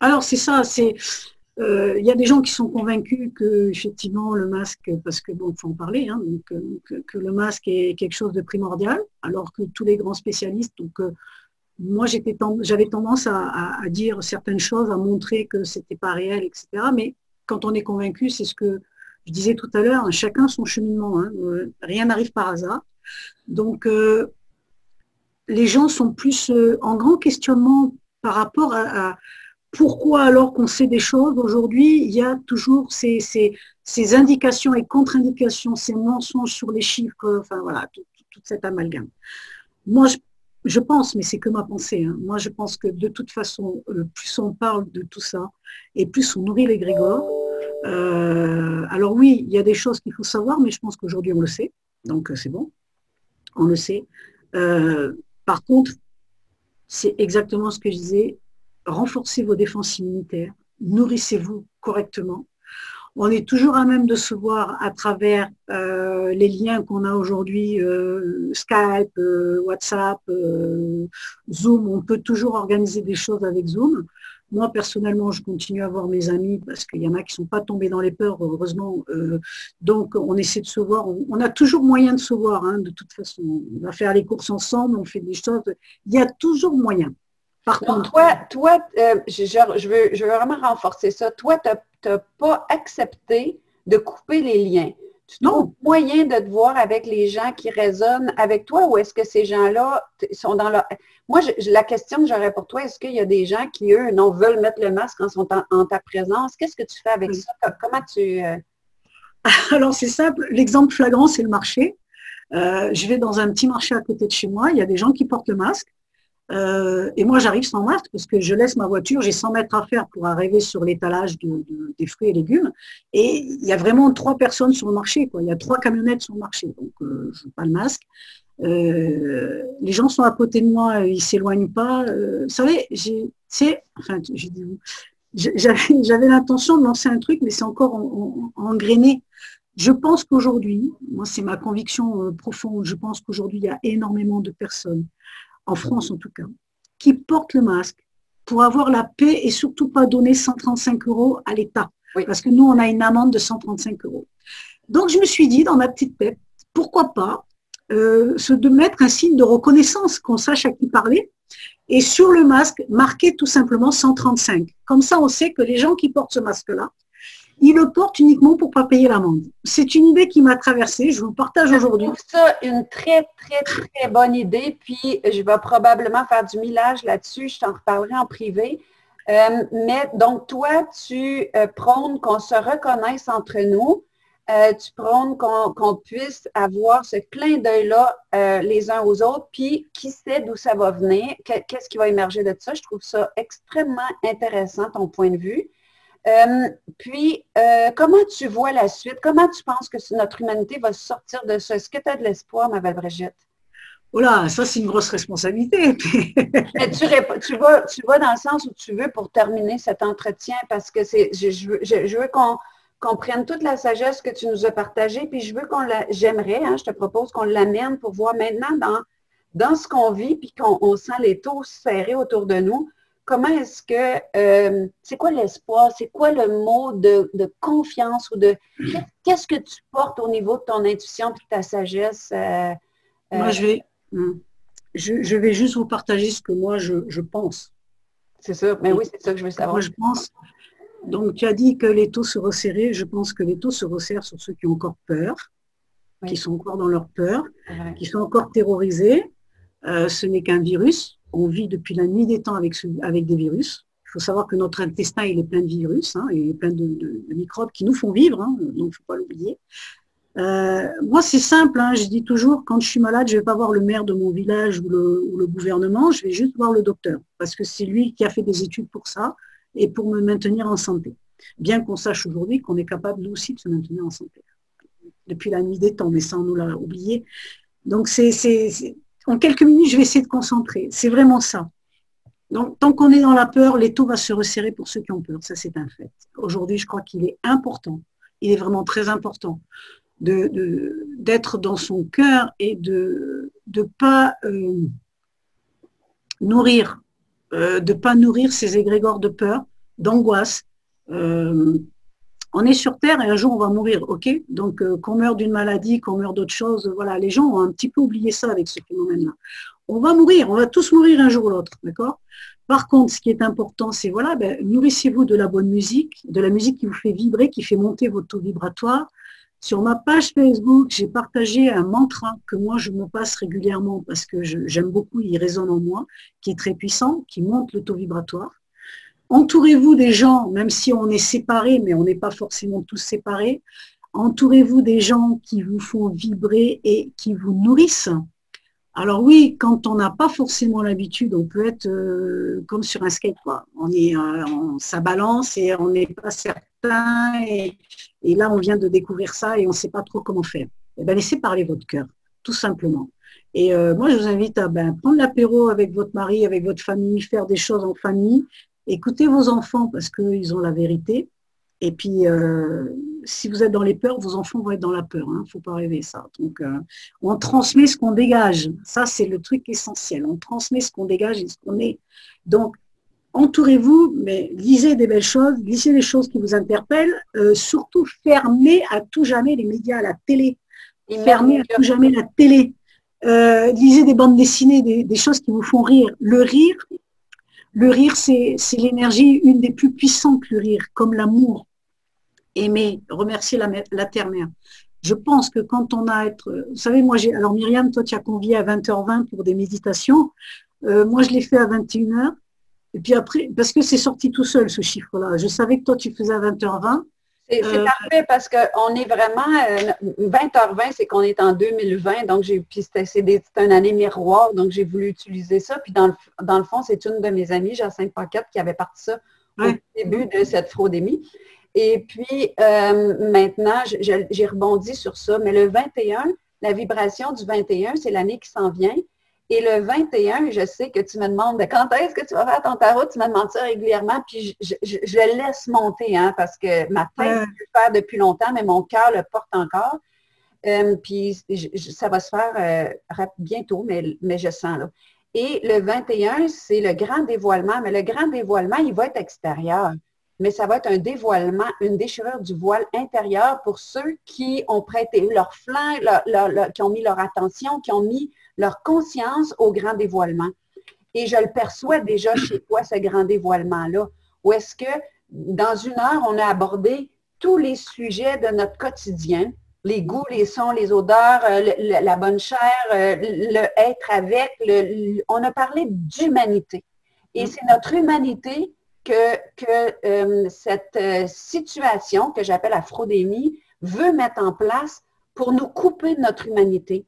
Alors c'est ça, il y a des gens qui sont convaincus que effectivement le masque, parce que bon, il faut en parler, hein, donc, que le masque est quelque chose de primordial, alors que tous les grands spécialistes, donc moi j'avais tendance à dire certaines choses, à montrer que c'était pas réel, etc. Mais quand on est convaincu, c'est ce que je disais tout à l'heure, hein, chacun son cheminement, hein, rien n'arrive par hasard. Donc les gens sont plus en grand questionnement par rapport à pourquoi, alors qu'on sait des choses, aujourd'hui, il y a toujours ces indications et contre-indications, ces mensonges sur les chiffres, enfin voilà, tout cet amalgame. Moi, je pense, mais c'est que ma pensée, hein, moi je pense que de toute façon, plus on parle de tout ça, et plus on nourrit les grégores. Alors oui, il y a des choses qu'il faut savoir, mais je pense qu'aujourd'hui on le sait, donc c'est bon, on le sait. Par contre, c'est exactement ce que je disais, renforcez vos défenses immunitaires, nourrissez-vous correctement. On est toujours à même de se voir à travers les liens qu'on a aujourd'hui, Skype, WhatsApp, Zoom. On peut toujours organiser des choses avec Zoom. Moi, personnellement, je continue à voir mes amis parce qu'il y en a qui ne sont pas tombés dans les peurs, heureusement. Donc, on essaie de se voir. On a toujours moyen de se voir, hein, de toute façon. On va faire les courses ensemble, on fait des choses. Il y a toujours moyen. Par Donc, contre, je veux vraiment renforcer ça. Toi, tu n'as pas accepté de couper les liens. Tu trouves non, moyen de te voir avec les gens qui résonnent avec toi ou est-ce que ces gens-là sont dans leur... Moi, la question que j'aurais pour toi, est-ce qu'il y a des gens qui, eux, non, veulent mettre le masque quand ils sont en ta présence? Qu'est-ce que tu fais avec ça? Comment tu... alors c'est simple. L'exemple flagrant, c'est le marché. Je vais dans un petit marché à côté de chez moi. Il y a des gens qui portent le masque. Et moi, j'arrive sans masque parce que je laisse ma voiture, j'ai 100 mètres à faire pour arriver sur l'étalage des fruits et légumes. Et il y a vraiment 3 personnes sur le marché, quoi. Il y a 3 camionnettes sur le marché, donc je n'ai pas le masque. Les gens sont à côté de moi, ils ne s'éloignent pas. Vous savez, j'avais l'intention de lancer un truc, mais c'est encore engrainé. Je pense qu'aujourd'hui, moi c'est ma conviction profonde, je pense qu'aujourd'hui il y a énormément de personnes en France en tout cas, qui portent le masque pour avoir la paix et surtout pas donner 135 € à l'État. Oui. Parce que nous, on a une amende de 135 €. Donc, je me suis dit, dans ma petite tête, pourquoi pas de mettre un signe de reconnaissance, qu'on sache à qui parler, et sur le masque, marquer tout simplement 135. Comme ça, on sait que les gens qui portent ce masque-là, ils le portent uniquement pour ne pas payer l'amende. C'est une idée qui m'a traversée, je vous le partage aujourd'hui. Je trouve ça une très, très, très bonne idée, puis je vais probablement faire du millage là-dessus, je t'en reparlerai en privé. Mais donc, toi, tu prônes qu'on se reconnaisse entre nous, tu prônes qu'on puisse avoir ce clin d'œil-là les uns aux autres, puis qui sait d'où ça va venir, qu'est-ce qui va émerger de ça. Je trouve ça extrêmement intéressant, ton point de vue. Comment tu vois la suite? Comment tu penses que notre humanité va sortir de ça? Est-ce que tu as de l'espoir, ma belle Brigitte? Oh là, ça c'est une grosse responsabilité. Mais tu vas dans le sens où tu veux pour terminer cet entretien parce que je veux qu'on prenne toute la sagesse que tu nous as partagée, puis j'aimerais, hein, je te propose qu'on l'amène pour voir maintenant dans ce qu'on vit, puis qu'on sent les taux serrés autour de nous. Comment est-ce que, c'est quoi l'espoir, c'est quoi le mot de confiance ou qu'est-ce que tu portes au niveau de ton intuition et de ta sagesse? Moi, je vais juste vous partager ce que moi je pense. c'est ça. Mais oui, c'est ça que je veux savoir. Moi, je pense, donc tu as dit que les taux se resserraient. Je pense que les taux se resserrent sur ceux qui ont encore peur, Oui. qui sont encore dans leur peur, Ouais. qui sont encore terrorisés. Ce n'est qu'un virus. On vit depuis la nuit des temps avec des virus. Il faut savoir que notre intestin, il est plein de virus, hein, il est plein de microbes qui nous font vivre, hein, donc il ne faut pas l'oublier. Moi, c'est simple, hein, je dis toujours, quand je suis malade, je ne vais pas voir le maire de mon village ou le gouvernement, je vais juste voir le docteur, parce que c'est lui qui a fait des études pour ça et pour me maintenir en santé. Bien qu'on sache aujourd'hui qu'on est capable, nous aussi, de se maintenir en santé. Depuis la nuit des temps, mais ça, on nous l'a oublié. Donc, en quelques minutes, je vais essayer de concentrer. C'est vraiment ça. Donc, tant qu'on est dans la peur, les taux vont se resserrer pour ceux qui ont peur. Ça, c'est un fait. Aujourd'hui, je crois qu'il est important, il est vraiment très important d'être dans son cœur et de ne pas nourrir ces égrégores de peur, d'angoisse. On est sur Terre et un jour on va mourir, ok? Donc qu'on meurt d'une maladie, qu'on meurt d'autre chose, voilà, les gens ont un petit peu oublié ça avec ce phénomène-là. On va mourir, on va tous mourir un jour ou l'autre, d'accord? Par contre, ce qui est important, c'est voilà, nourrissez-vous de la bonne musique, de la musique qui vous fait vibrer, qui fait monter votre taux vibratoire. Sur ma page Facebook, j'ai partagé un mantra que moi je me passe régulièrement parce que j'aime beaucoup, il résonne en moi, qui est très puissant, qui monte le taux vibratoire. Entourez-vous des gens, même si on est séparés, mais on n'est pas forcément tous séparés, entourez-vous des gens qui vous font vibrer et qui vous nourrissent. Alors oui, quand on n'a pas forcément l'habitude, on peut être comme sur un skate, quoi. Ça balance et on n'est pas certain et là on vient de découvrir ça et on ne sait pas trop comment faire. Eh bien, laissez parler votre cœur, tout simplement. Et moi je vous invite à prendre l'apéro avec votre mari, avec votre famille, faire des choses en famille, écoutez vos enfants parce qu'ils ont la vérité. Et puis, si vous êtes dans les peurs, vos enfants vont être dans la peur. Il ne faut pas rêver ça. Donc, on transmet ce qu'on dégage. Ça, c'est le truc essentiel. On transmet ce qu'on dégage et ce qu'on est. Donc, entourez-vous, mais lisez des belles choses, lisez des choses qui vous interpellent. Surtout, fermez à tout jamais les médias, la télé. Fermez à tout jamais la télé. Lisez des bandes dessinées, des choses qui vous font rire. Le rire, c'est l'énergie, une des plus puissantes, le rire, comme l'amour. Aimer, remercier la terre-mère. Je pense que quand on a vous savez, moi, alors Myriam, toi, tu as convié à 20h20 pour des méditations. Moi, je l'ai fait à 21h. Et puis après, parce que c'est sorti tout seul, ce chiffre-là. Je savais que toi, tu faisais à 20h20. C'est parfait parce qu'on est vraiment, 20h20, c'est qu'on est en 2020, donc puis c'est une année miroir, donc j'ai voulu utiliser ça. Puis dans le fond, c'est une de mes amies, Jacinthe Paquette, qui avait parti ça au début de cette fraudémie. Et puis maintenant, j'ai rebondi sur ça, mais le 21, la vibration du 21, c'est l'année qui s'en vient. Et le 21, je sais que tu me demandes quand est-ce que tu vas faire ton tarot, tu me demandes ça régulièrement, puis je le laisse monter, hein, parce que ma tête peut le faire depuis longtemps, mais mon cœur le porte encore. Puis ça va se faire bientôt, mais je sens là. Et le 21, c'est le grand dévoilement, mais le grand dévoilement, il va être extérieur. Mais ça va être un dévoilement, une déchirure du voile intérieur pour ceux qui ont prêté leur flanc, qui ont mis leur attention, qui ont mis leur conscience au grand dévoilement. Et je le perçois déjà chez toi, ce grand dévoilement-là, où est-ce que dans une heure, on a abordé tous les sujets de notre quotidien, les goûts, les sons, les odeurs, la bonne chair, le être avec, on a parlé d'humanité. Et c'est notre humanité que cette situation que j'appelle la fraudémie veut mettre en place pour nous couper de notre humanité.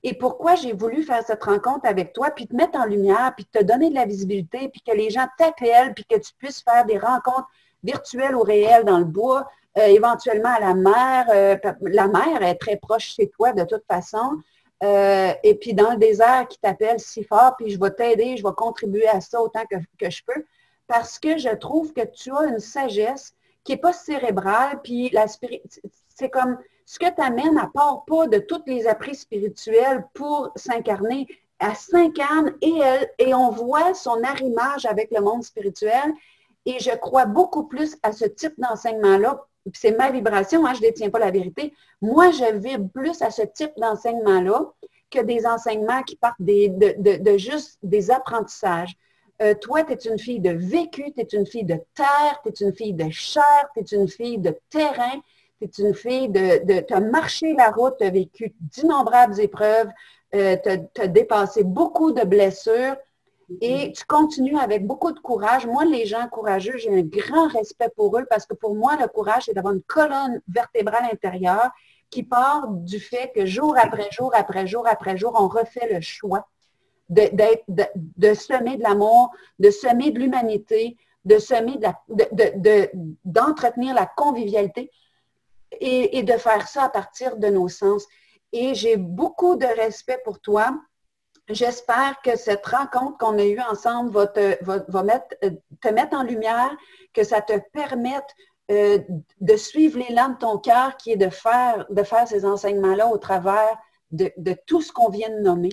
Et pourquoi j'ai voulu faire cette rencontre avec toi, puis te mettre en lumière, puis te donner de la visibilité, puis que les gens t'appellent, puis que tu puisses faire des rencontres virtuelles ou réelles dans le bois, éventuellement à la mer. La mer est très proche chez toi de toute façon. Et puis dans le désert qui t'appelle si fort, puis je vais t'aider, je vais contribuer à ça autant que je peux, parce que je trouve que tu as une sagesse qui n'est pas cérébrale, puis c'est comme ce que tu amènes, à part pas de tous les apprix spirituels pour s'incarner, elle s'incarne et on voit son arrimage avec le monde spirituel. Et je crois beaucoup plus à ce type d'enseignement-là. C'est ma vibration, hein, je ne détiens pas la vérité. Moi, je vibre plus à ce type d'enseignement-là que des enseignements qui partent de juste des apprentissages. Toi, tu es une fille de vécu, tu es une fille de terre, tu es une fille de chair, tu es une fille de terrain, tu es une fille tu as marché la route, tu as vécu d'innombrables épreuves, tu as dépassé beaucoup de blessures et tu continues avec beaucoup de courage. Moi, les gens courageux, j'ai un grand respect pour eux parce que pour moi, le courage, c'est d'avoir une colonne vertébrale intérieure qui part du fait que jour après jour, après jour, après jour, on refait le choix de semer de l'amour, de semer de l'humanité, de semer d'entretenir la convivialité et de faire ça à partir de nos sens. Et j'ai beaucoup de respect pour toi. J'espère que cette rencontre qu'on a eue ensemble va te mettre en lumière, que ça te permette de suivre l'élan de ton cœur qui est de faire ces enseignements-là au travers de tout ce qu'on vient de nommer.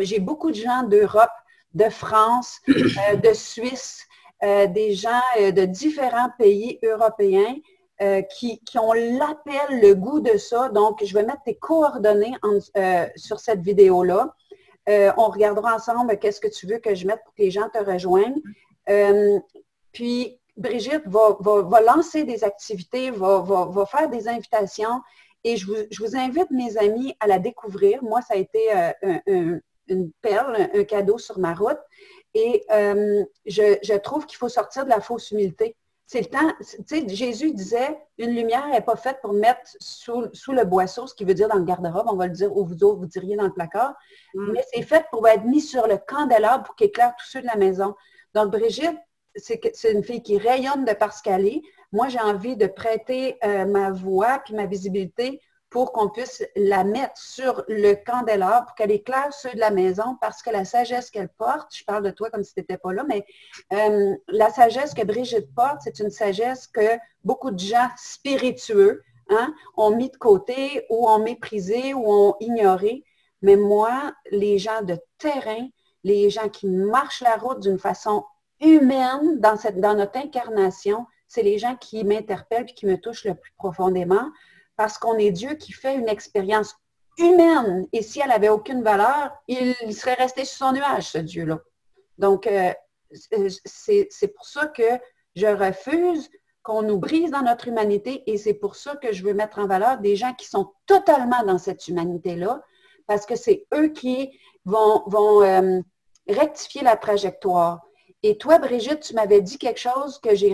J'ai beaucoup de gens d'Europe, de France, de Suisse, des gens de différents pays européens qui ont l'appel, le goût de ça. Donc, je vais mettre tes coordonnées sur cette vidéo-là. On regardera ensemble qu'est-ce que tu veux que je mette pour que les gens te rejoignent. Puis, Brigitte va lancer des activités, va faire des invitations. Et je vous invite, mes amis, à la découvrir. Moi, ça a été une perle, un cadeau sur ma route. Et je trouve qu'il faut sortir de la fausse humilité. C'est le temps, tu sais, Jésus disait, une lumière n'est pas faite pour mettre sous le boisseau, ce qui veut dire dans le garde-robe, on va le dire, ou vous autres, vous diriez dans le placard, mais c'est fait pour être mis sur le candélabre pour qu'il éclaire tous ceux de la maison. Donc, Brigitte, c'est une fille qui rayonne de parce qu'elle est. Moi, j'ai envie de prêter ma voix puis ma visibilité pour qu'on puisse la mettre sur le candélabre pour qu'elle éclaire ceux de la maison parce que la sagesse qu'elle porte, je parle de toi comme si tu n'étais pas là, mais la sagesse que Brigitte porte, c'est une sagesse que beaucoup de gens spiritueux ont mis de côté ou ont méprisé ou ont ignoré. Mais moi, les gens de terrain, les gens qui marchent la route d'une façon humaine dans notre incarnation, c'est les gens qui m'interpellent et qui me touchent le plus profondément parce qu'on est Dieu qui fait une expérience humaine. Et si elle n'avait aucune valeur, il serait resté sur son nuage, ce Dieu-là. Donc, c'est pour ça que je refuse qu'on nous brise dans notre humanité et c'est pour ça que je veux mettre en valeur des gens qui sont totalement dans cette humanité-là parce que c'est eux qui vont rectifier la trajectoire. Et toi, Brigitte, tu m'avais dit quelque chose que j'ai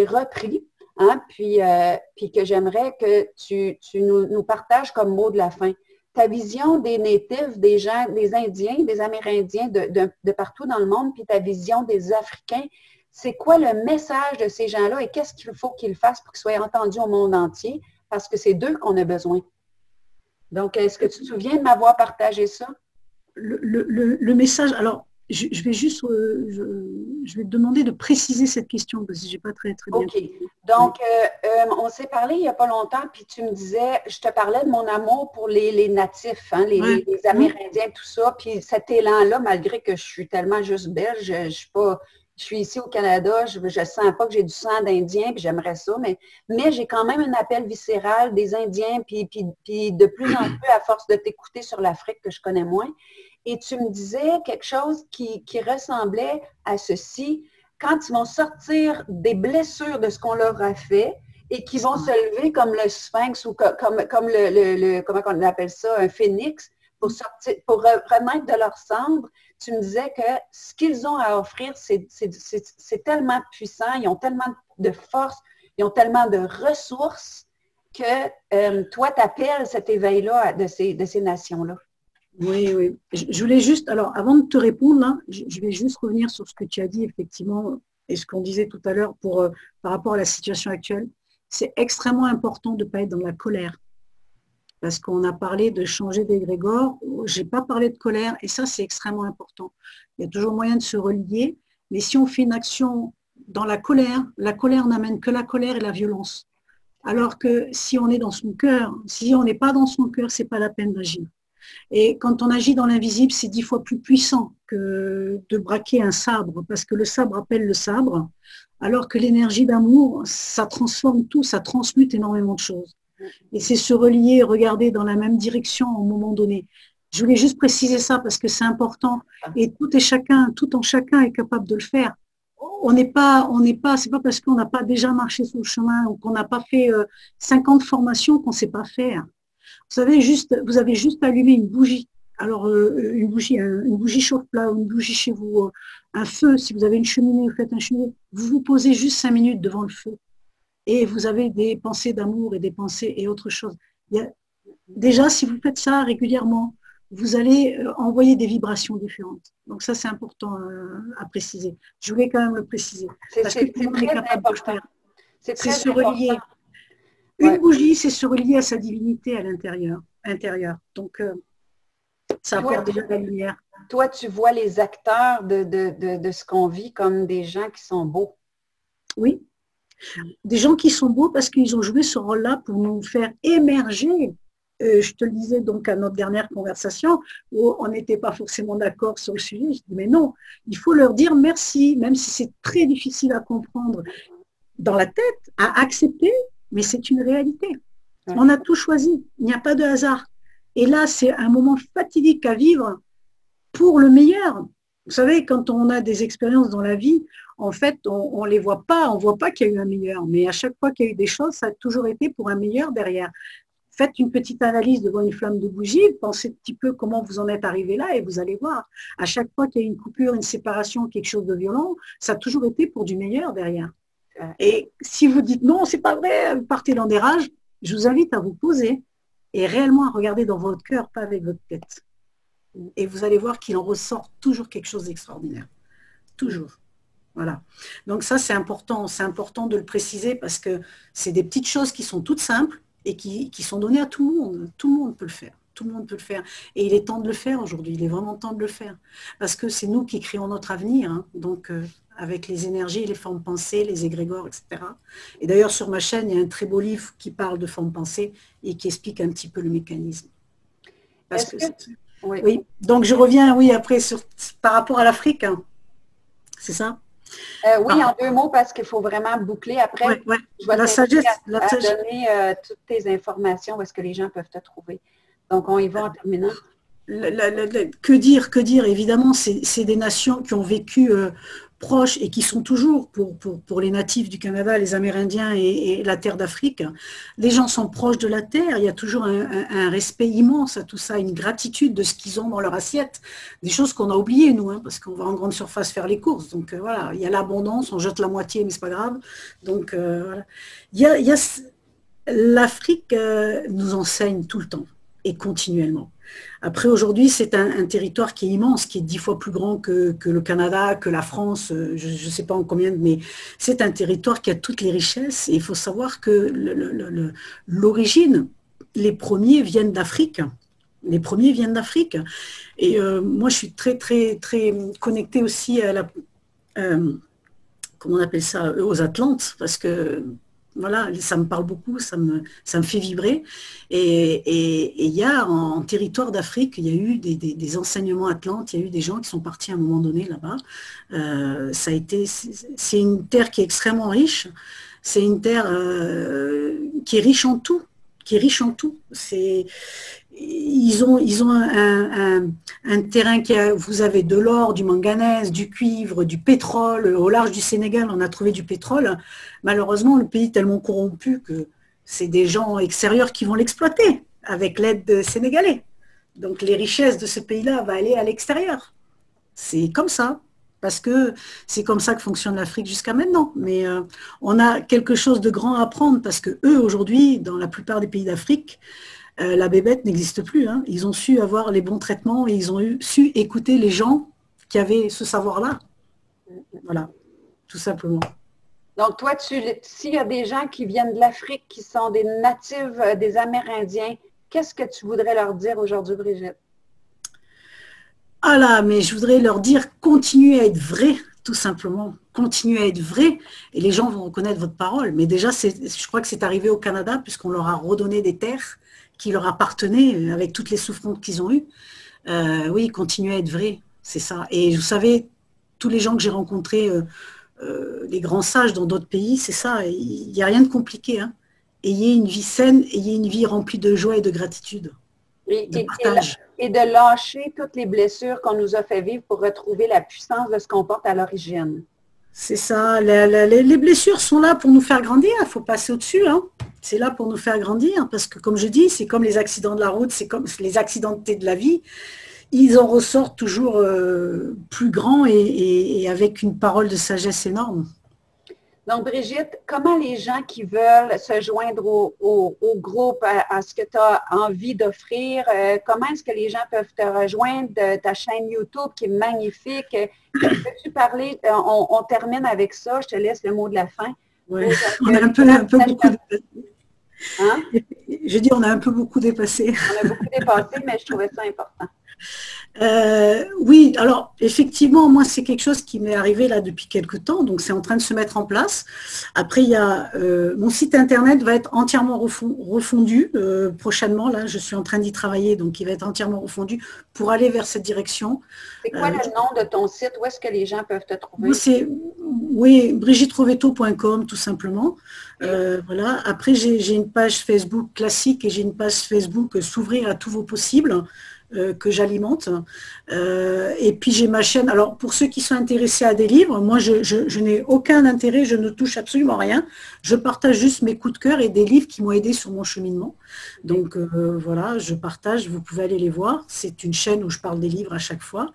repris, puis que j'aimerais que tu nous partages comme mot de la fin. Ta vision des natifs, des gens, des Indiens, des Amérindiens de partout dans le monde, puis ta vision des Africains, c'est quoi le message de ces gens-là et qu'est-ce qu'il faut qu'ils fassent pour qu'ils soient entendus au monde entier? Parce que c'est d'eux qu'on a besoin. Donc, est-ce que tu te souviens de m'avoir partagé ça? Le message, alors, je vais juste, je vais te demander de préciser cette question parce que je n'ai pas très bien. OK. Donc, on s'est parlé il n'y a pas longtemps, puis tu me disais, je te parlais de mon amour pour les natifs, les Amérindiens, tout ça. Puis cet élan-là, malgré que je suis tellement juste belge, je suis ici au Canada, je ne sens pas que j'ai du sang d'Indien, puis j'aimerais ça, mais j'ai quand même un appel viscéral des Indiens, puis de plus en plus, à force de t'écouter sur l'Afrique que je connais moins. Et tu me disais quelque chose qui ressemblait à ceci, quand ils vont sortir des blessures de ce qu'on leur a fait et qui vont se lever comme le sphinx ou comme comment on appelle ça, un phénix, pour renaître de leur cendre, tu me disais que ce qu'ils ont à offrir, c'est tellement puissant, ils ont tellement de force, ils ont tellement de ressources que toi, tu appelles cet éveil-là de ces nations-là. Oui, oui. Je voulais juste, alors avant de te répondre, là, je vais juste revenir sur ce que tu as dit, effectivement, et ce qu'on disait tout à l'heure par rapport à la situation actuelle. C'est extrêmement important de ne pas être dans la colère. Parce qu'on a parlé de changer d'égrégore, je n'ai pas parlé de colère, et ça, c'est extrêmement important. Il y a toujours moyen de se relier, mais si on fait une action dans la colère n'amène que la colère et la violence. Alors que si on est dans son cœur, si on n'est pas dans son cœur, ce n'est pas la peine d'agir. Et quand on agit dans l'invisible, c'est 10 fois plus puissant que de braquer un sabre, parce que le sabre appelle le sabre, alors que l'énergie d'amour, ça transforme tout, ça transmute énormément de choses. Et c'est se relier, regarder dans la même direction à un moment donné. Je voulais juste préciser ça parce que c'est important. Et tout en chacun est capable de le faire. C'est pas parce qu'on n'a pas déjà marché sur le chemin ou qu'on n'a pas fait 50 formations qu'on ne sait pas faire. Vous avez juste allumé une bougie. Alors, une bougie chauffe-plat, une bougie chez vous, un feu, si vous avez une cheminée, vous faites un cheminée, vous vous posez juste 5 minutes devant le feu. Et vous avez des pensées d'amour et des pensées et autre chose. Déjà, si vous faites ça régulièrement, vous allez envoyer des vibrations différentes. Donc ça, c'est important à préciser. Je voulais quand même le préciser. Parce que tout le monde est capable de le faire. C'est se relier. Une bougie, c'est se relier à sa divinité à l'intérieur. Donc, ça apporte déjà de la lumière. Toi, tu vois les acteurs de ce qu'on vit comme des gens qui sont beaux. Oui. Des gens qui sont beaux parce qu'ils ont joué ce rôle-là pour nous faire émerger. Je te le disais donc à notre dernière conversation, où on n'était pas forcément d'accord sur le sujet. Je dis, mais non, il faut leur dire merci, même si c'est très difficile à comprendre dans la tête, à accepter, mais c'est une réalité. Ouais. On a tout choisi, il n'y a pas de hasard. Et là, c'est un moment fatidique à vivre pour le meilleur. Vous savez, quand on a des expériences dans la vie, en fait, on ne les voit pas, on ne voit pas qu'il y a eu un meilleur. Mais à chaque fois qu'il y a eu des choses, ça a toujours été pour un meilleur derrière. Faites une petite analyse devant une flamme de bougie, pensez un petit peu comment vous en êtes arrivé là et vous allez voir. À chaque fois qu'il y a une coupure, une séparation, quelque chose de violent, ça a toujours été pour du meilleur derrière. Et si vous dites non, c'est pas vrai, vous partez dans des rages, je vous invite à vous poser et réellement à regarder dans votre cœur, pas avec votre tête. Et vous allez voir qu'il en ressort toujours quelque chose d'extraordinaire. Toujours. Voilà. Donc ça, c'est important de le préciser parce que c'est des petites choses qui sont toutes simples et qui sont données à tout le monde. Tout le monde peut le faire. Tout le monde peut le faire. Et il est temps de le faire aujourd'hui. Il est vraiment temps de le faire. Parce que c'est nous qui créons notre avenir. Hein. Donc, avec les énergies, les formes pensées, les égrégores, etc. Et d'ailleurs, sur ma chaîne, il y a un très beau livre qui parle de formes pensées et qui explique un petit peu le mécanisme. Parce que oui. Oui. Donc, je reviens, oui, après, par rapport à l'Afrique. Hein. C'est ça? Oui, en 2 mots, parce qu'il faut vraiment boucler. Après, je vais donner toutes tes informations où est-ce que les gens peuvent te trouver. Donc, on y va en terminant. Que dire, évidemment, c'est des nations qui ont vécu proches et qui sont toujours, pour les natifs du Canada, les Amérindiens et la terre d'Afrique, les gens sont proches de la terre, il y a toujours un respect immense à tout ça, une gratitude de ce qu'ils ont dans leur assiette, des choses qu'on a oubliées, nous, hein, parce qu'on va en grande surface faire les courses, donc voilà, il y a l'abondance, on jette la moitié, mais c'est pas grave, donc voilà. L'Afrique nous enseigne tout le temps et continuellement. Après, aujourd'hui, c'est un territoire qui est immense, qui est 10 fois plus grand que le Canada, que la France, je ne sais pas en combien, mais c'est un territoire qui a toutes les richesses. Et il faut savoir que l'origine, les premiers viennent d'Afrique. Les premiers viennent d'Afrique. Et moi, je suis très, très, très connectée aussi à comment on appelle ça, aux Atlantes, parce que voilà, ça me parle beaucoup, ça me fait vibrer. Et il y a en territoire d'Afrique, il y a eu des enseignements atlantes, il y a eu des gens qui sont partis à un moment donné là-bas. C'est une terre qui est extrêmement riche. C'est une terre qui est riche en tout, Ils ont un terrain vous avez de l'or, du manganèse, du cuivre, du pétrole. Au large du Sénégal, on a trouvé du pétrole. Malheureusement, le pays est tellement corrompu que c'est des gens extérieurs qui vont l'exploiter avec l'aide des Sénégalais. Donc les richesses de ce pays-là vont aller à l'extérieur. C'est comme ça, parce que c'est comme ça que fonctionne l'Afrique jusqu'à maintenant. Mais on a quelque chose de grand à apprendre parce que eux, aujourd'hui, dans la plupart des pays d'Afrique, la bébête n'existe plus. Hein. Ils ont su avoir les bons traitements et ils ont su écouter les gens qui avaient ce savoir-là. Voilà, tout simplement. Donc, toi, s'il y a des gens qui viennent de l'Afrique, qui sont des natifs, des Amérindiens, qu'est-ce que tu voudrais leur dire aujourd'hui, Brigitte? Ah là, mais je voudrais leur dire, continuez à être vrai, tout simplement. Continuez à être vrai et les gens vont reconnaître votre parole. Mais déjà, je crois que c'est arrivé au Canada puisqu'on leur a redonné des terres qui leur appartenaient avec toutes les souffrances qu'ils ont eues. Oui, continuez à être vrai, c'est ça. Et vous savez, tous les gens que j'ai rencontrés, les grands sages dans d'autres pays, c'est ça. Il n'y a rien de compliqué. Hein. Ayez une vie saine, ayez une vie remplie de joie et de gratitude. Et, de et- partage. et de lâcher toutes les blessures qu'on nous a fait vivre pour retrouver la puissance de ce qu'on porte à l'origine. C'est ça, les blessures sont là pour nous faire grandir, il faut passer au-dessus, hein. C'est là pour nous faire grandir, parce que comme je dis, c'est comme les accidents de la route, c'est comme les accidentés de la vie, ils en ressortent toujours plus grands et avec une parole de sagesse énorme. Donc, Brigitte, comment les gens qui veulent se joindre au groupe, à ce que tu as envie d'offrir, comment est-ce que les gens peuvent te rejoindre, ta chaîne YouTube qui est magnifique? Peux-tu parler, on termine avec ça, je te laisse le mot de la fin. Ouais, on a un peu beaucoup dépassé. Hein? Je dis, on a un peu beaucoup dépassé. On a beaucoup dépassé, mais je trouvais ça important. Oui, alors effectivement, moi c'est quelque chose qui m'est arrivé là depuis quelques temps, donc c'est en train de se mettre en place. Après, il y a mon site internet va être entièrement refondu prochainement. Là, je suis en train d'y travailler, donc il va être entièrement refondu pour aller vers cette direction. C'est quoi le nom de ton site? Où est-ce que les gens peuvent te trouver? Oui, brigitterovetto.com tout simplement. Voilà. Après, j'ai une page Facebook classique et j'ai une page Facebook s'ouvrir à tous vos possibles. Que j'alimente. Et puis j'ai ma chaîne. Alors pour ceux qui sont intéressés à des livres, moi je n'ai aucun intérêt, je ne touche absolument rien. Je partage juste mes coups de cœur et des livres qui m'ont aidé sur mon cheminement. Donc voilà, je partage, vous pouvez aller les voir. C'est une chaîne où je parle des livres à chaque fois.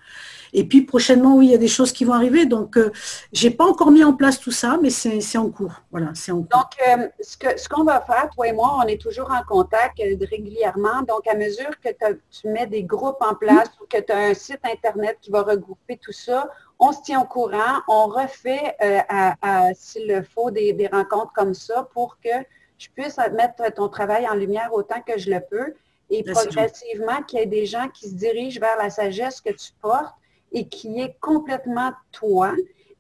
Et puis prochainement, oui, il y a des choses qui vont arriver. Donc j'ai pas encore mis en place tout ça, mais c'est en cours. Voilà, c'est en cours. Donc, ce qu'on va faire, toi et moi, on est toujours en contact régulièrement. Donc, à mesure que tu mets des groupes en place ou que tu as un site Internet qui va regrouper tout ça, on se tient au courant, on refait, s'il le faut, des rencontres comme ça pour que je puisse mettre ton travail en lumière autant que je le peux et progressivement qu'il y ait des gens qui se dirigent vers la sagesse que tu portes et qui est complètement toi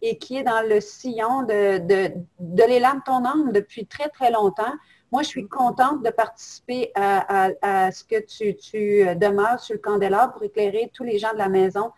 et qui est dans le sillon de l'élan de ton âme depuis très, très longtemps. Moi, je suis contente de participer à ce que tu demeures sur le candélabre pour éclairer tous les gens de la maison.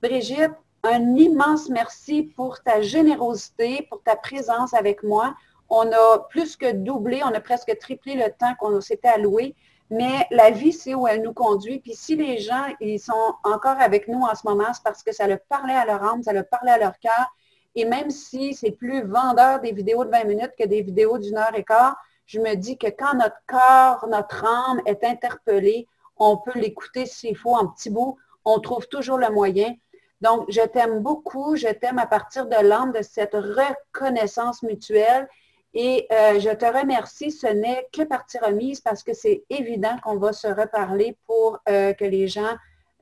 Brigitte, un immense merci pour ta générosité, pour ta présence avec moi. On a plus que doublé, on a presque triplé le temps qu'on s'était alloué. Mais la vie, c'est où elle nous conduit. Puis si les gens, ils sont encore avec nous en ce moment, c'est parce que ça leur parlait à leur âme, ça leur parlait à leur cœur. Et même si c'est plus vendeur des vidéos de 20 minutes que des vidéos d'1 h 15, je me dis que quand notre corps, notre âme est interpellée, on peut l'écouter s'il faut en petits bouts. On trouve toujours le moyen. Donc, je t'aime beaucoup. Je t'aime à partir de l'âme de cette reconnaissance mutuelle. Et je te remercie, ce n'est que partie remise parce que c'est évident qu'on va se reparler pour que les gens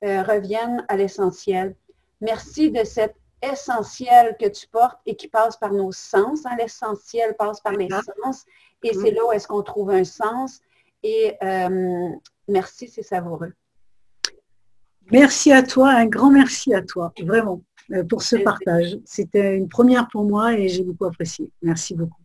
reviennent à l'essentiel. Merci de cet essentiel que tu portes et qui passe par nos sens. Hein. L'essentiel passe par les sens et c'est là où est-ce qu'on trouve un sens. Et merci, c'est savoureux. Merci à toi, un grand merci à toi, vraiment, pour ce partage. C'était une première pour moi et j'ai beaucoup apprécié. Merci beaucoup.